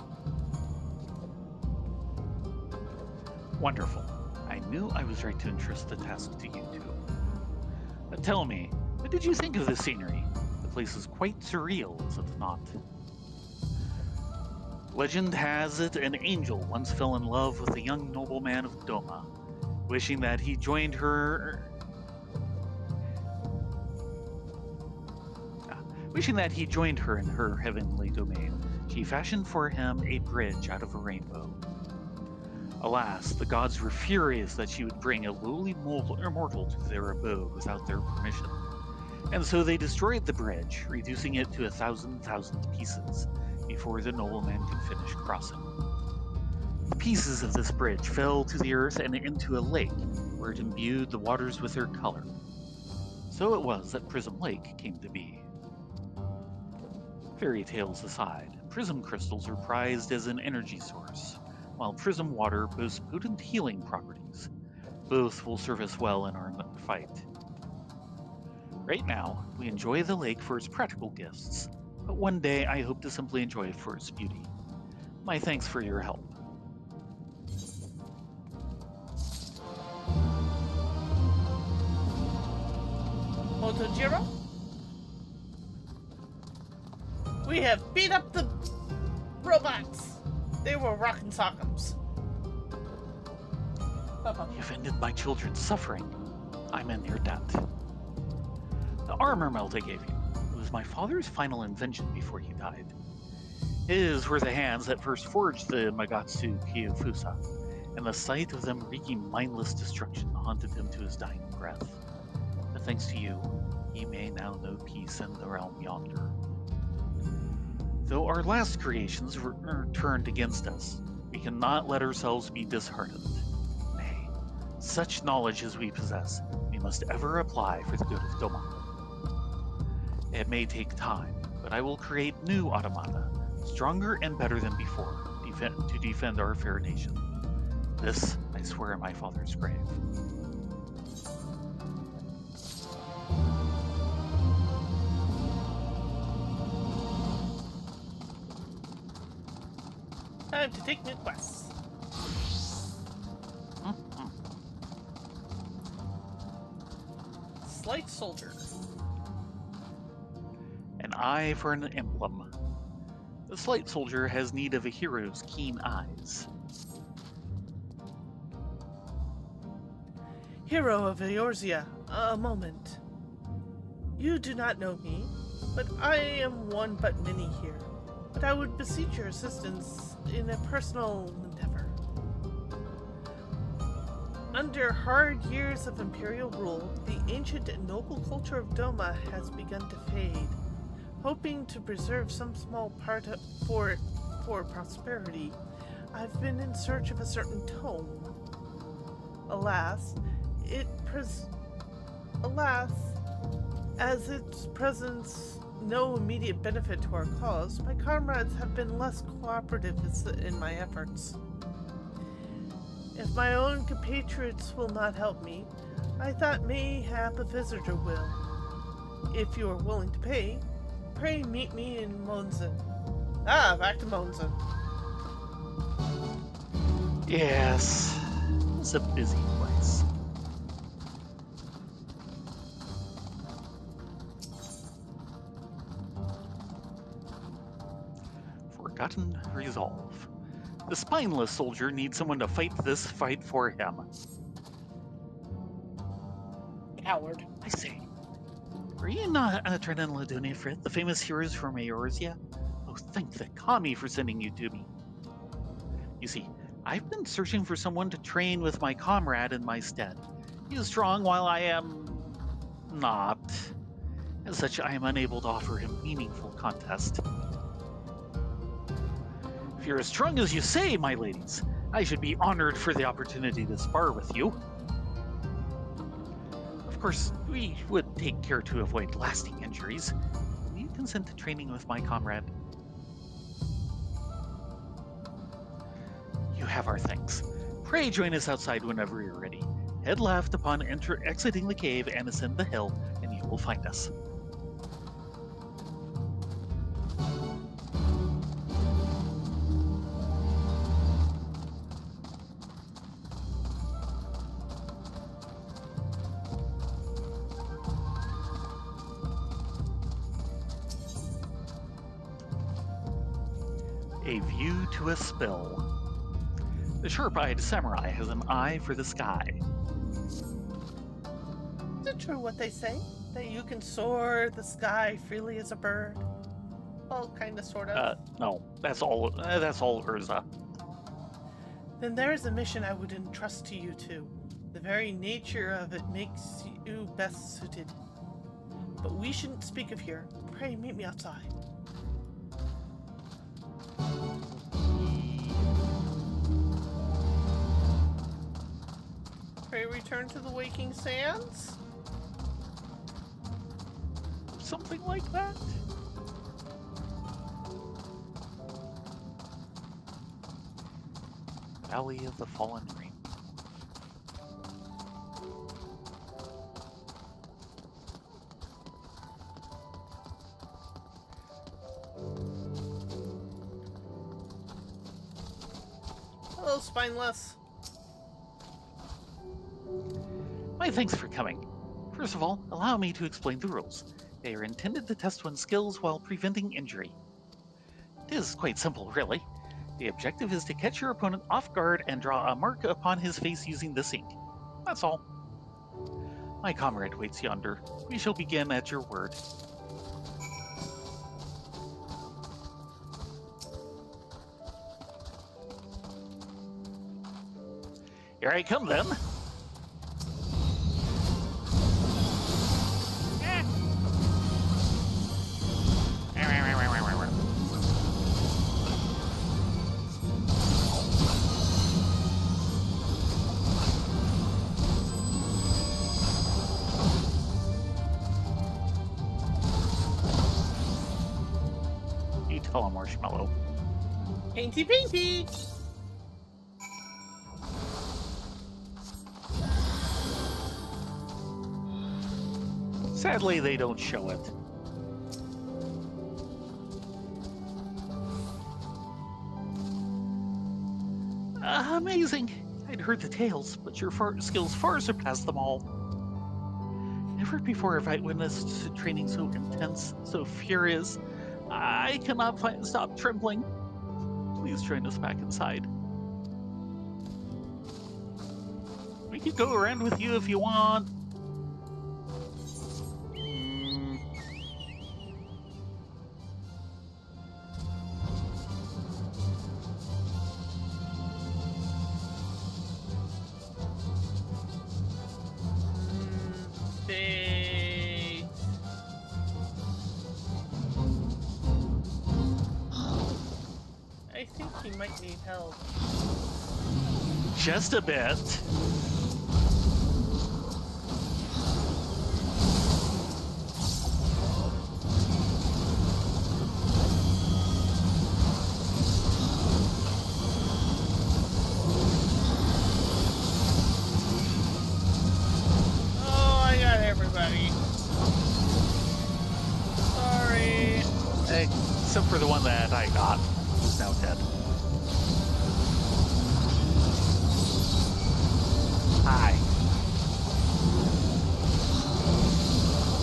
Wonderful. I knew I was right to entrust the task to you two. But tell me, what did you think of the scenery? The place is quite surreal, is it not? Legend has it an angel once fell in love with a young nobleman of Doma, wishing that he joined her in her heavenly domain. She fashioned for him a bridge out of a rainbow. Alas, the gods were furious that she would bring a lowly mortal to their abode without their permission, and so they destroyed the bridge, reducing it to 1,000 pieces before the nobleman could finish crossing. The pieces of this bridge fell to the earth and into a lake, where it imbued the waters with their color. So it was that Prism Lake came to be. Fairy tales aside, prism crystals are prized as an energy source, while prism water boasts potent healing properties. Both will serve us well in our fight. Right now, we enjoy the lake for its practical gifts, but one day I hope to simply enjoy it for its beauty. My thanks for your help. Motojiro? We have beat up the robots. They were rockin' sock'ems. You've ended my children's suffering. I'm in your debt. The armor melt I gave you, it was my father's final invention before he died. His were the hands that first forged the Magatsu Kyofusa, and the sight of them wreaking mindless destruction haunted him to his dying breath. But thanks to you, he may now know peace in the realm yonder. Though our last creations were turned against us, we cannot let ourselves be disheartened. Nay, such knowledge as we possess, we must ever apply for the good of Doma. It may take time, but I will create new automata, stronger and better than before, to defend our fair nation. This I swear in my father's grave. Time to take new quests. Slight soldier. An eye for an emblem. The slight soldier has need of a hero's keen eyes. Hero of Eorzea, a moment. You do not know me, but I am one but many here. But I would beseech your assistance in a personal endeavor. Under hard years of imperial rule, the ancient and noble culture of Doma has begun to fade. Hoping to preserve some small part for prosperity, I've been in search of a certain tome. Alas, as its presence no immediate benefit to our cause, my comrades have been less cooperative in my efforts. If my own compatriots will not help me, I thought mayhap a visitor will. If you are willing to pay, pray meet me in Monzen. Ah, back to Monzen. Yes, it's a busy place. Forgotten resolve. The spineless soldier needs someone to fight this fight for him. Coward. I say, are you not Atran and Ladunifrit, the famous heroes from Eorzea? Oh, thank the Kami for sending you to me. You see, I've been searching for someone to train with my comrade in my stead. He is strong while I am not. As such, I am unable to offer him meaningful contest. If you're as strong as you say, my ladies, I should be honored for the opportunity to spar with you. Of course, we would take care to avoid lasting injuries. Will you consent to training with my comrade? You have our thanks. Pray join us outside whenever you're ready. Head left upon exiting the cave and ascend the hill, and you will find us. A view to a spill. The sharp-eyed samurai has an eye for the sky. Is it true what they say? That you can soar the sky freely as a bird? Well, kinda, sort of. No. That's all Eorzea. Then there is a mission I would entrust to you two. The very nature of it makes you best suited. But we shouldn't speak of here. Pray meet me outside. Pray return to the waking sands? Something like that? Valley of the Fallen Rain. Hello, Spineless. My thanks for coming. First of all, allow me to explain the rules. They are intended to test one's skills while preventing injury. It is quite simple, really. The objective is to catch your opponent off guard and draw a mark upon his face using this ink. That's all. My comrade waits yonder. We shall begin at your word. Here I come, then. a marshmallow. Painty painty! Sadly, they don't show it. Amazing. I'd heard the tales, but your skills far surpass them all. Never before have I witnessed training so intense, so furious. I cannot stop trembling. Please join us back inside. We could go around with you if you want. I think he might need help. Just a bit. Oh, I got everybody. Sorry. Except for the one that I got, who's now dead. Hi.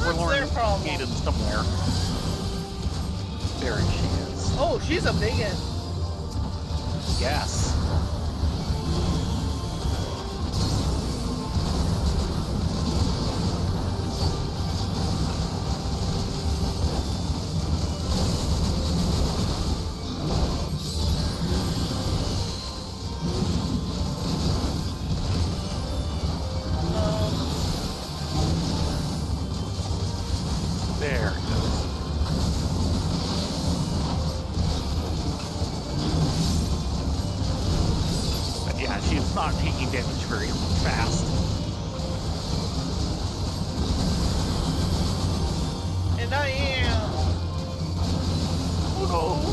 What's their problem? Gated somewhere. There she is. Oh, she's a bigot. Yes. There it goes. But yeah, she's not taking damage very fast. And I am. Oh no.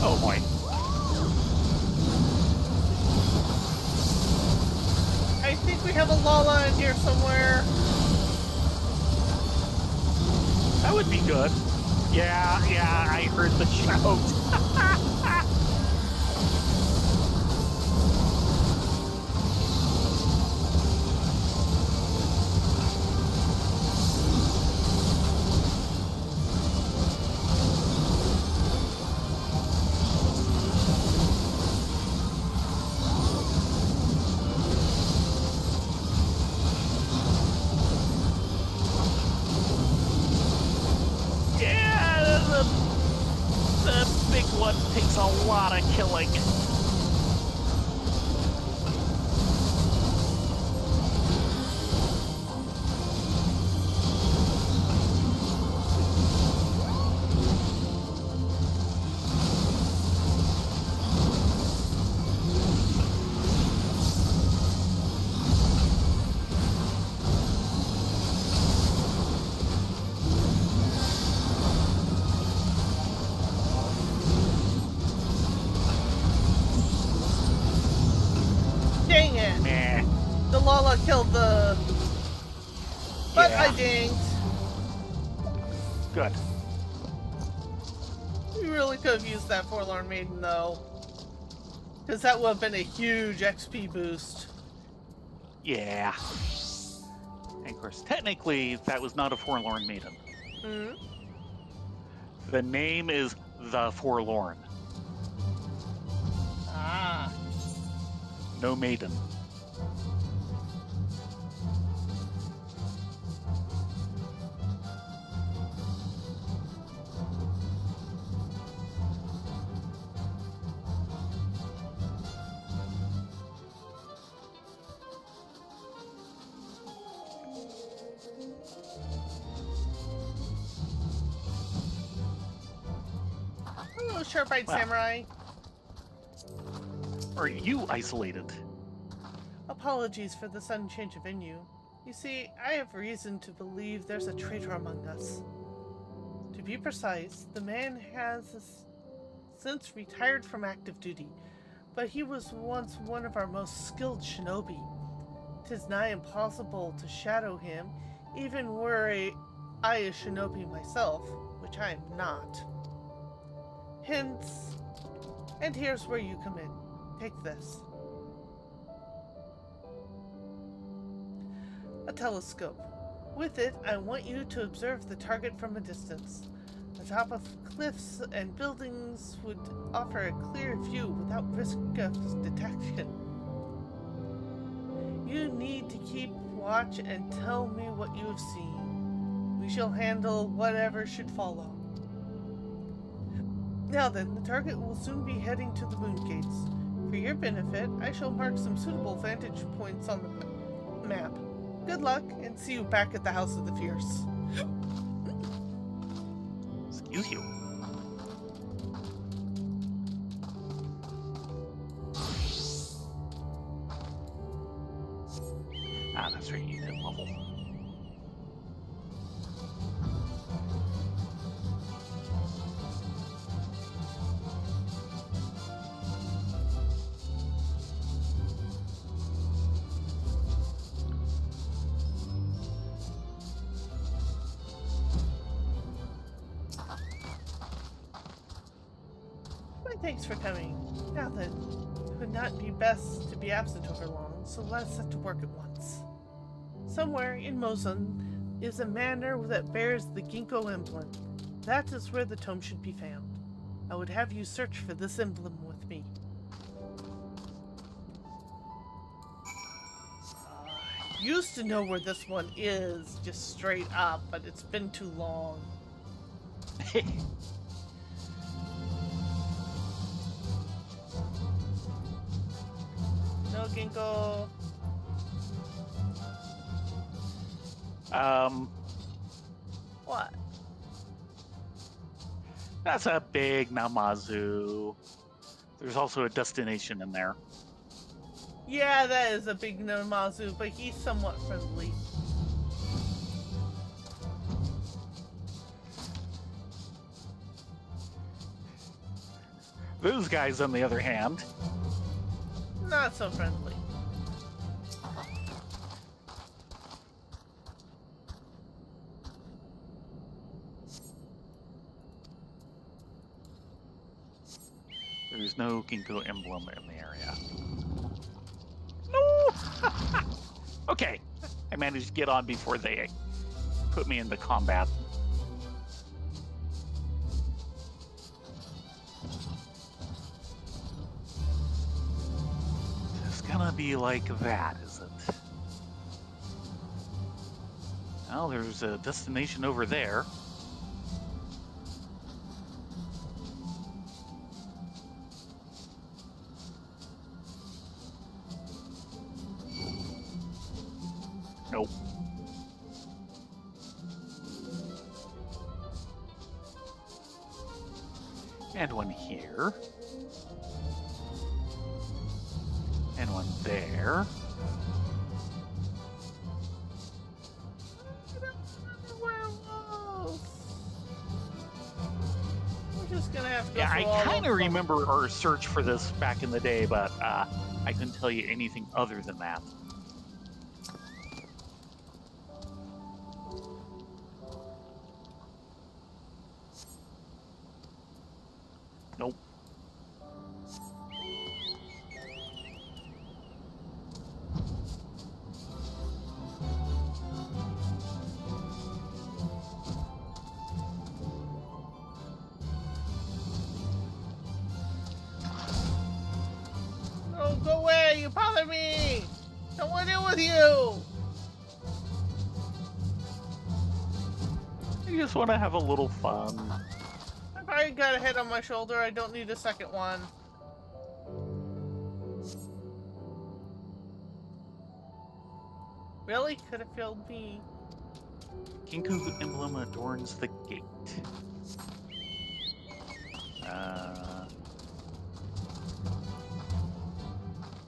Oh boy. I think we have a Lala in here somewhere. That would be good. Yeah, I heard the shout. The big one takes a lot of killing. Dang it. Meh. The Lala killed the... But Yeah. I dinged. Good. We really could have used that Forlorn Maiden, though. Because that would have been a huge XP boost. Yeah. And of course, technically, that was not a Forlorn Maiden. Hmm? The name is The Forlorn. Ah. No maiden. Hello, sharp-eyed Wow. samurai. Are you isolated? Apologies for the sudden change of venue. You see, I have reason to believe there's a traitor among us. To be precise, the man has since retired from active duty, but he was once one of our most skilled shinobi. 'Tis nigh impossible to shadow him, even were I a shinobi myself, which I am not. Hence, and here's where you come in. Take this. A telescope. With it, I want you to observe the target from a distance. The top of cliffs and buildings would offer a clear view without risk of detection. You need to keep watch and tell me what you have seen. We shall handle whatever should follow. Now then, the target will soon be heading to the moon gates. For your benefit, I shall mark some suitable vantage points on the map. Good luck, and see you back at the House of the Fierce. Excuse you. Ah, that's right, you did level. Thanks for coming. Now then, it would not be best to be absent over long, so let us set to work at once. Somewhere in Mozun is a manor that bears the ginkgo emblem. That is where the tome should be found. I would have you search for this emblem with me. I used to know where this one is, just straight up, but it's been too long. No ginkgo. What? That's a big Namazu. There's also a destination in there. Yeah, that is a big Namazu, but he's somewhat friendly. Those guys, on the other hand, Not so friendly. there's no ginkgo emblem in the area. No! Okay, I managed to get on before they put me into combat. It's gonna be like that, is it? Well, there's a destination over there. Nope. And one here. And one there. We're just gonna have to go Yeah, I through all kind of of them. remember our search for this back in the day, but I couldn't tell you anything other than that. Nope. Oh, go away! You bother me! Don't want to deal with you! I just want to have a little fun. I've already got a head on my shoulder. I don't need a second one. Really? Could have killed me. Ginkgo emblem adorns the gate.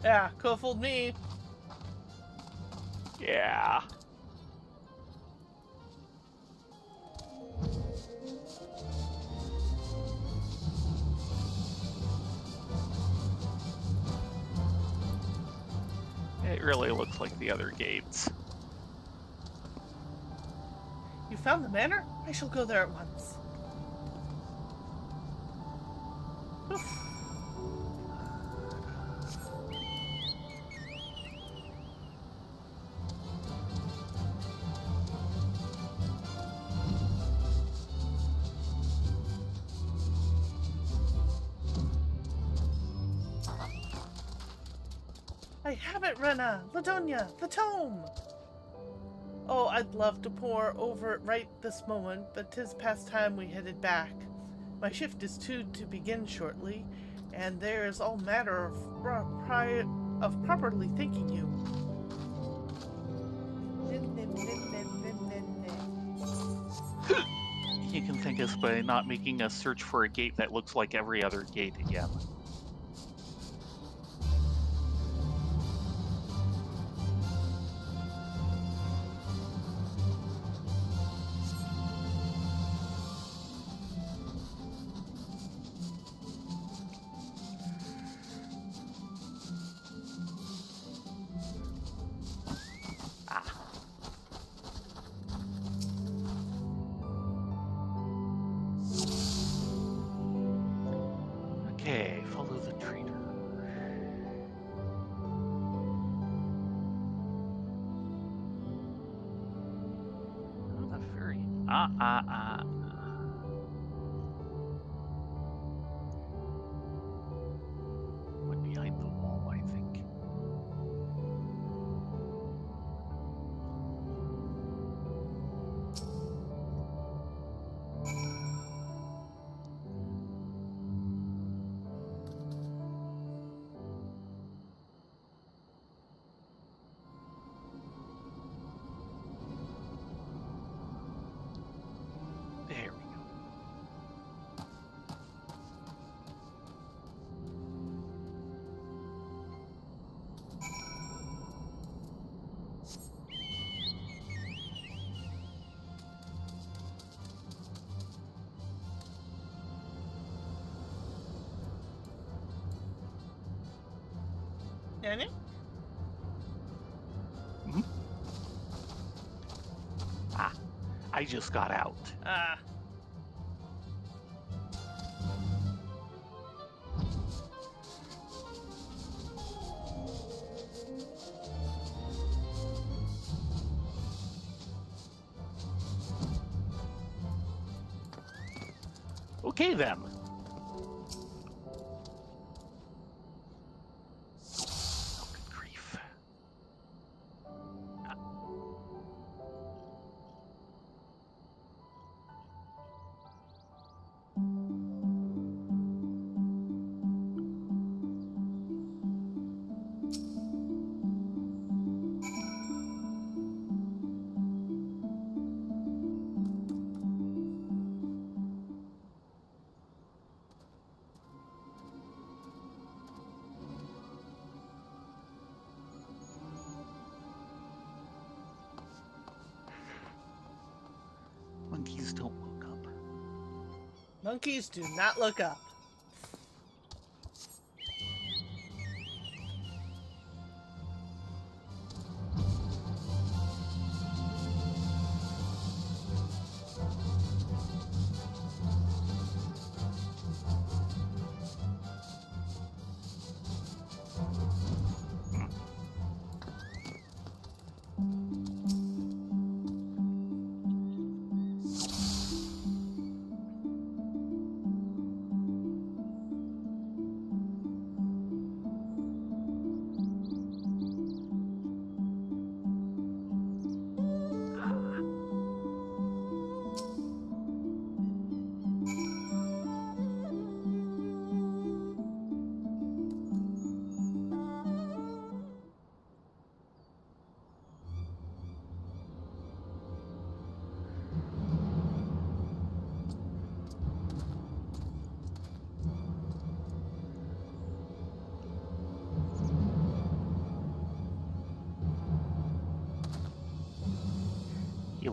Yeah, could have fooled me. Yeah. It really looks like the other gates. You found the manor? I shall go there at once. Oof. I have it, Rena! Ladonia! The tome! Oh, I'd love to pore over it right this moment, but 'tis past time we headed back. My shift is due to begin shortly, and there is all matter of properly thanking you. You can thank us by not making us search for a gate that looks like every other gate again. Okay, follow the trader. Oh, the ferry. One behind the wall, I think. There we go. Annie? Hmm? I just got out. Okay then. Oh, good grief. Monkeys don't look up. Monkeys do not look up.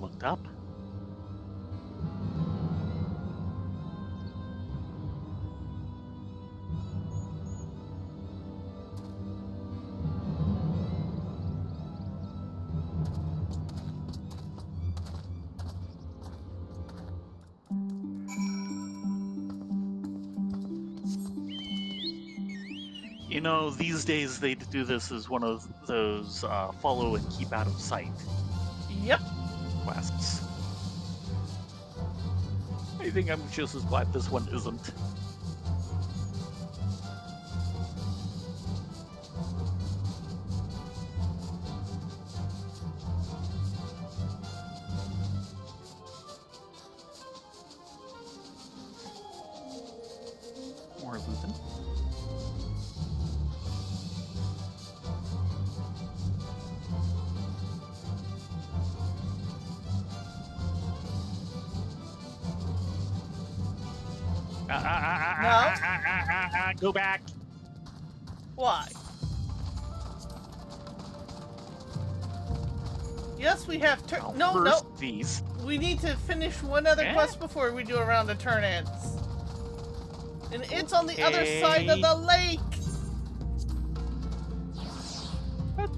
looked up. You know, these days they do this as one of those follow and keep out of sight Yep. quests. I think I'm just as glad this one isn't. More Luthen. Go back. Why? Yes, we have no. First, these. We need to finish one other quest before we do a round of turn ends. And it's on the other side of the lake.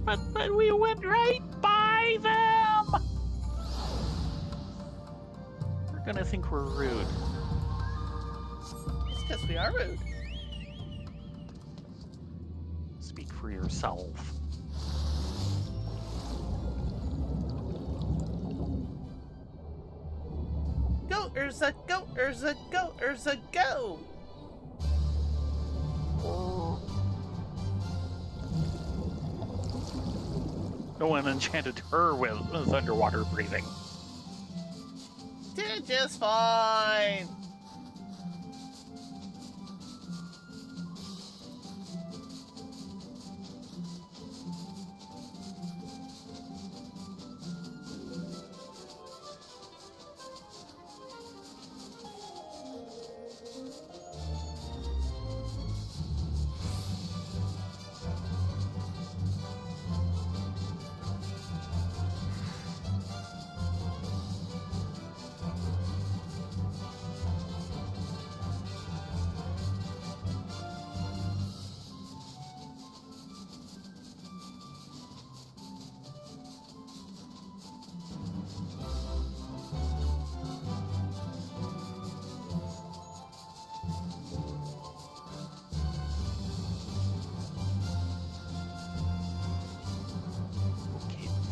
But we went right by them. We're gonna think we're rude. It's because we are rude. Speak for yourself. Go, Eorzea, go, Eorzea, go, Eorzea, go! No one enchanted her with underwater breathing. Did just fine.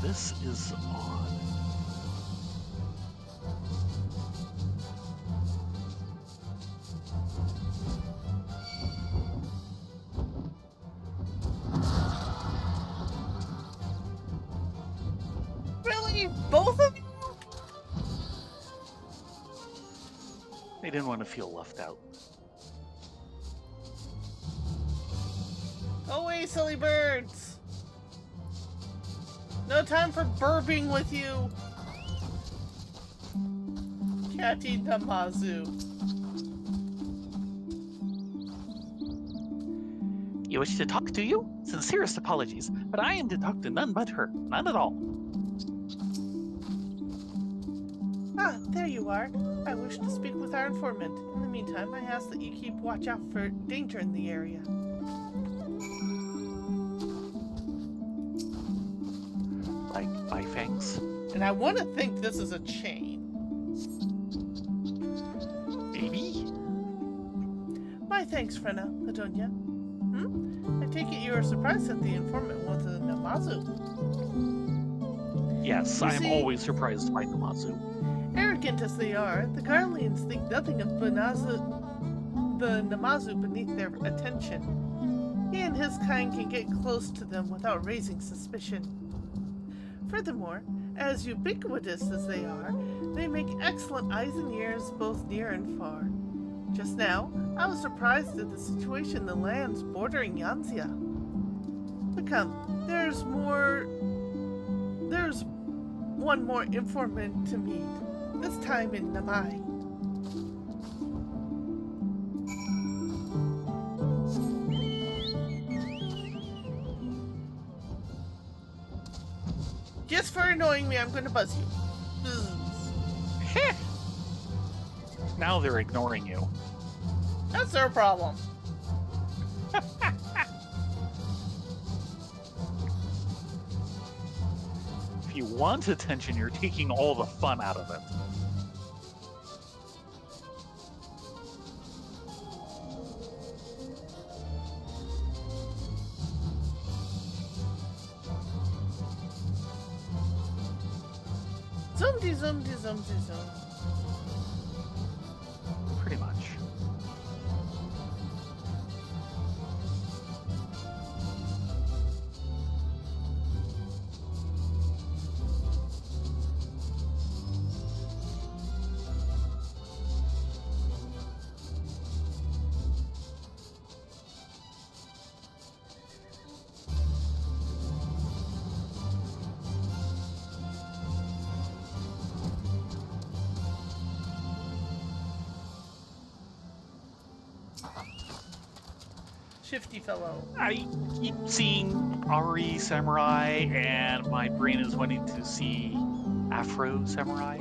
This is odd. Really? Both of you? They didn't want to feel left out. Go away, silly birds! No time for burping with you! Catty Namazu. You wish to talk to you? Sincerest apologies, but I am to talk to none but her. None at all. Ah, there you are. I wish to speak with our informant. In the meantime, I ask that you keep watch out for danger in the area. Like Bifangs? And I want to think this is a chain. Maybe? My thanks, Frenna, Petunia. I take it you are surprised that the informant was a Namazu. Yes, You I am see- always surprised by Namazu. Arrogant as they are, the Garleans think nothing of the Namazu beneath their attention. He and his kind can get close to them without raising suspicion. Furthermore, as ubiquitous as they are, they make excellent eyes and ears both near and far. Just now, I was surprised at the situation in the lands bordering Yanxia. But come, there's one more informant to meet, this time in Namai. Just for annoying me, I'm gonna buzz you. Bzz. Now they're ignoring you. That's their problem. If you want attention, you're taking all the fun out of it. Zoomty, zoomty, zoomty, zoom. Pretty much. Shifty fellow. I keep seeing Ari Samurai, and my brain is wanting to see Afro Samurai.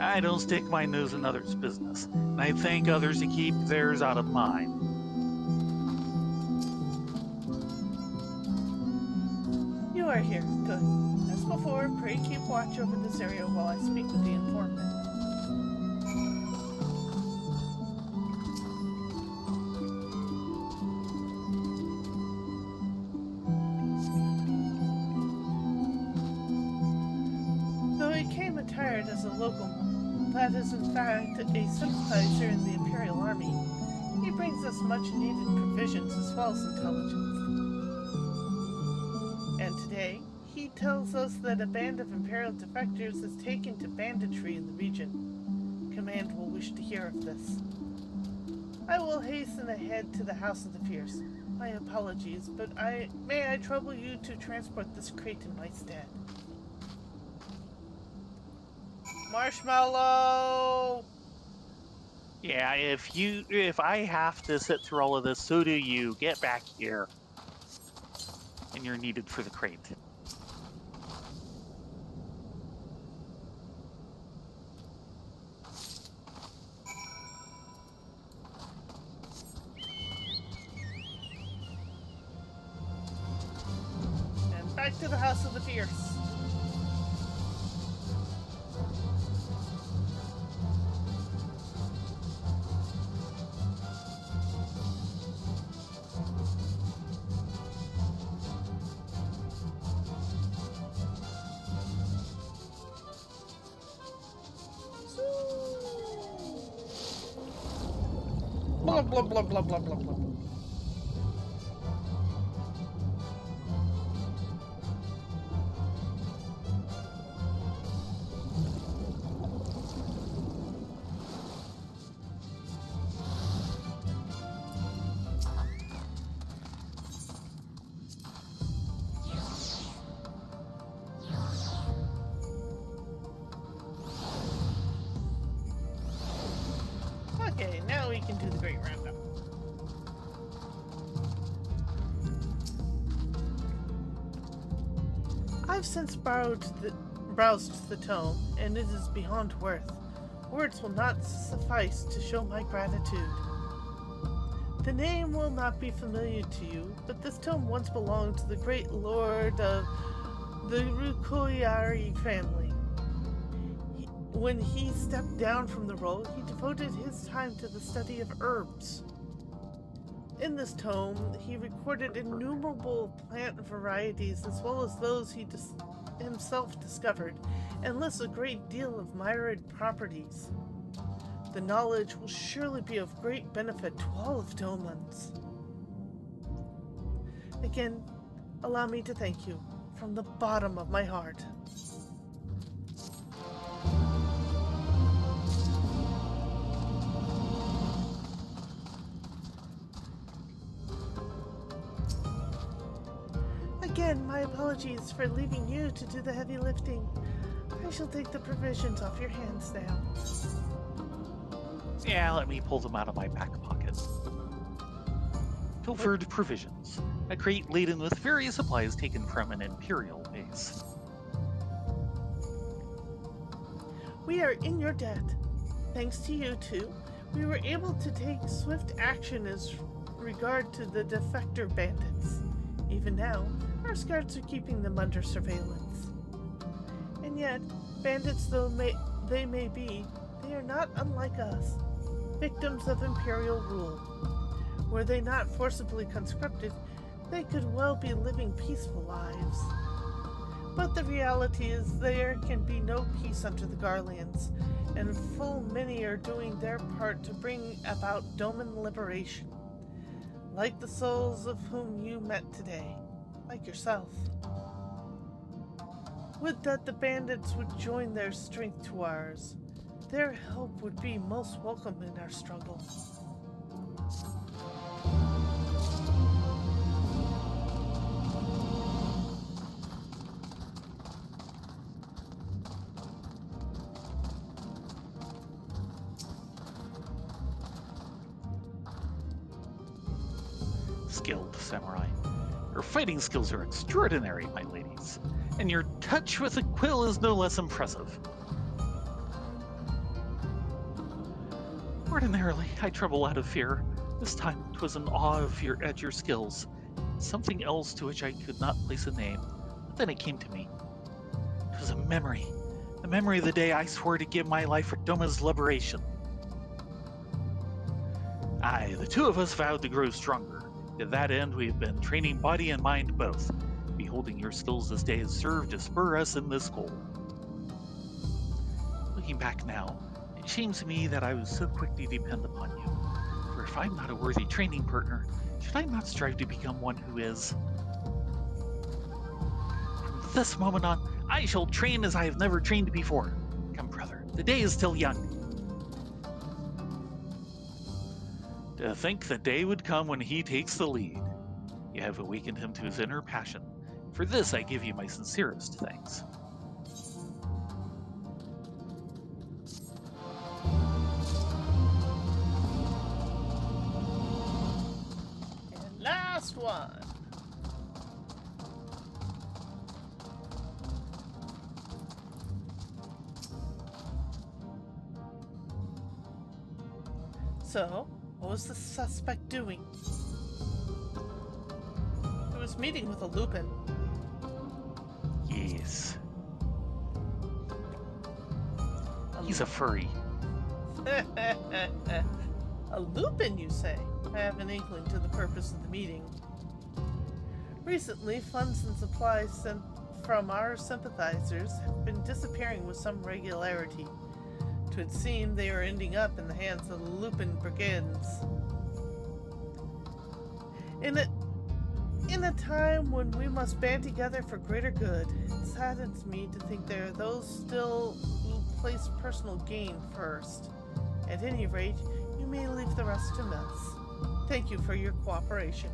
I don't stick my nose in others' business, and I thank others to keep theirs out of mine. You are here. Good. As before, pray keep watch over this area while I speak with the informant. Though he came attired as a local, that is in fact a sympathizer in the Imperial Army. He brings us much needed provisions as well as intelligence. And today, he tells us that a band of Imperial defectors is taken to banditry in the region. Command will wish to hear of this. I will hasten ahead to the House of the Fierce. My apologies, but may I trouble you to transport this crate in my stead. Marshmallow! Yeah, if I have to sit through all of this, so do you. Get back here. And you're needed for the crate. And back to the House of the Fierce. Blah, blah, blah, blah, blah, blah, blah. Okay, now we can do the great roundup. I've since browsed the tome, and it is beyond worth. Words will not suffice to show my gratitude. The name will not be familiar to you, but this tome once belonged to the great lord of the Rukoyari family. When he stepped down from the role, he devoted his time to the study of herbs. In this tome, he recorded innumerable plant varieties as well as those he himself discovered, and lists a great deal of myriad properties. The knowledge will surely be of great benefit to all of Dolan's. Again, allow me to thank you from the bottom of my heart. Again, my apologies for leaving you to do the heavy lifting. I shall take the provisions off your hands now. Yeah, let me pull them out of my back pocket. pilfered provisions. A crate laden with various supplies taken from an Imperial base. We are in your debt. Thanks to you two, we were able to take swift action as regard to the defector bandits. Even now, our scouts are keeping them under surveillance. And yet, bandits though they may be, they are not unlike us, victims of Imperial rule. Were they not forcibly conscripted, they could well be living peaceful lives. But the reality is there can be no peace under the Garleans, and full many are doing their part to bring about Doman liberation, like the souls of whom you met today, like yourself. Would that the bandits would join their strength to ours. Their help would be most welcome in our struggle. Skilled samurai. Your fighting skills are extraordinary, my ladies, and your touch with a quill is no less impressive. Ordinarily, I tremble out of fear. This time, 'twas an awe at your skills, something else to which I could not place a name. But then it came to me. It was a memory of the day I swore to give my life for Doma's liberation. Aye, the two of us vowed to grow stronger. To that end, we have been training body and mind both. Beholding your skills this day has served to spur us in this goal. Looking back now, it shames me that I was so quick to depend upon you. For if I'm not a worthy training partner, should I not strive to become one who is? From this moment on, I shall train as I have never trained before. Come, brother, the day is still young. To think the day would come when he takes the lead. You have awakened him to his inner passion. For this I give you my sincerest thanks. And last one. So, what was the suspect doing? He was meeting with a Lupin. Yes. He's a furry. A Lupin, you say? I have an inkling to the purpose of the meeting. Recently, funds and supplies sent from our sympathizers have been disappearing with some regularity. It would seem they are ending up in the hands of the Lupin brigands. In a time when we must band together for greater good, it saddens me to think there are those still who place personal gain first. At any rate, you may leave the rest to us. Thank you for your cooperation.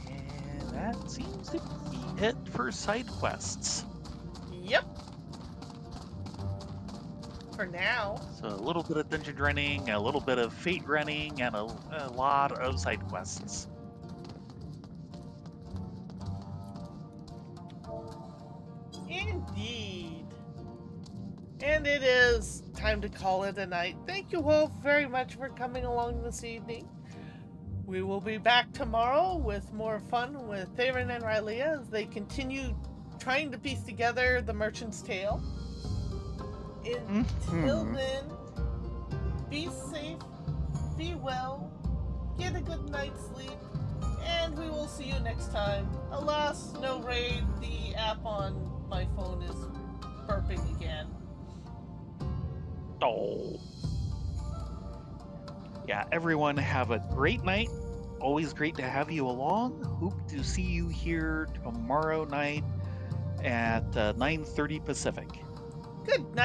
And that seems to be it for side quests. Yep. For now. So a little bit of dungeon running, a little bit of fate running, and a lot of side quests. Indeed. And it is time to call it a night. Thank you all very much for coming along this evening. We will be back tomorrow with more fun with Theron and Rylea as they continue trying to piece together the Merchant's Tale. Until then, be safe, be well, get a good night's sleep, and we will see you next time. Alas, no raid. The app on my phone is burping again. Oh. Yeah, everyone have a great night. Always great to have you along. Hope to see you here tomorrow night at 9:30 Pacific. Good night.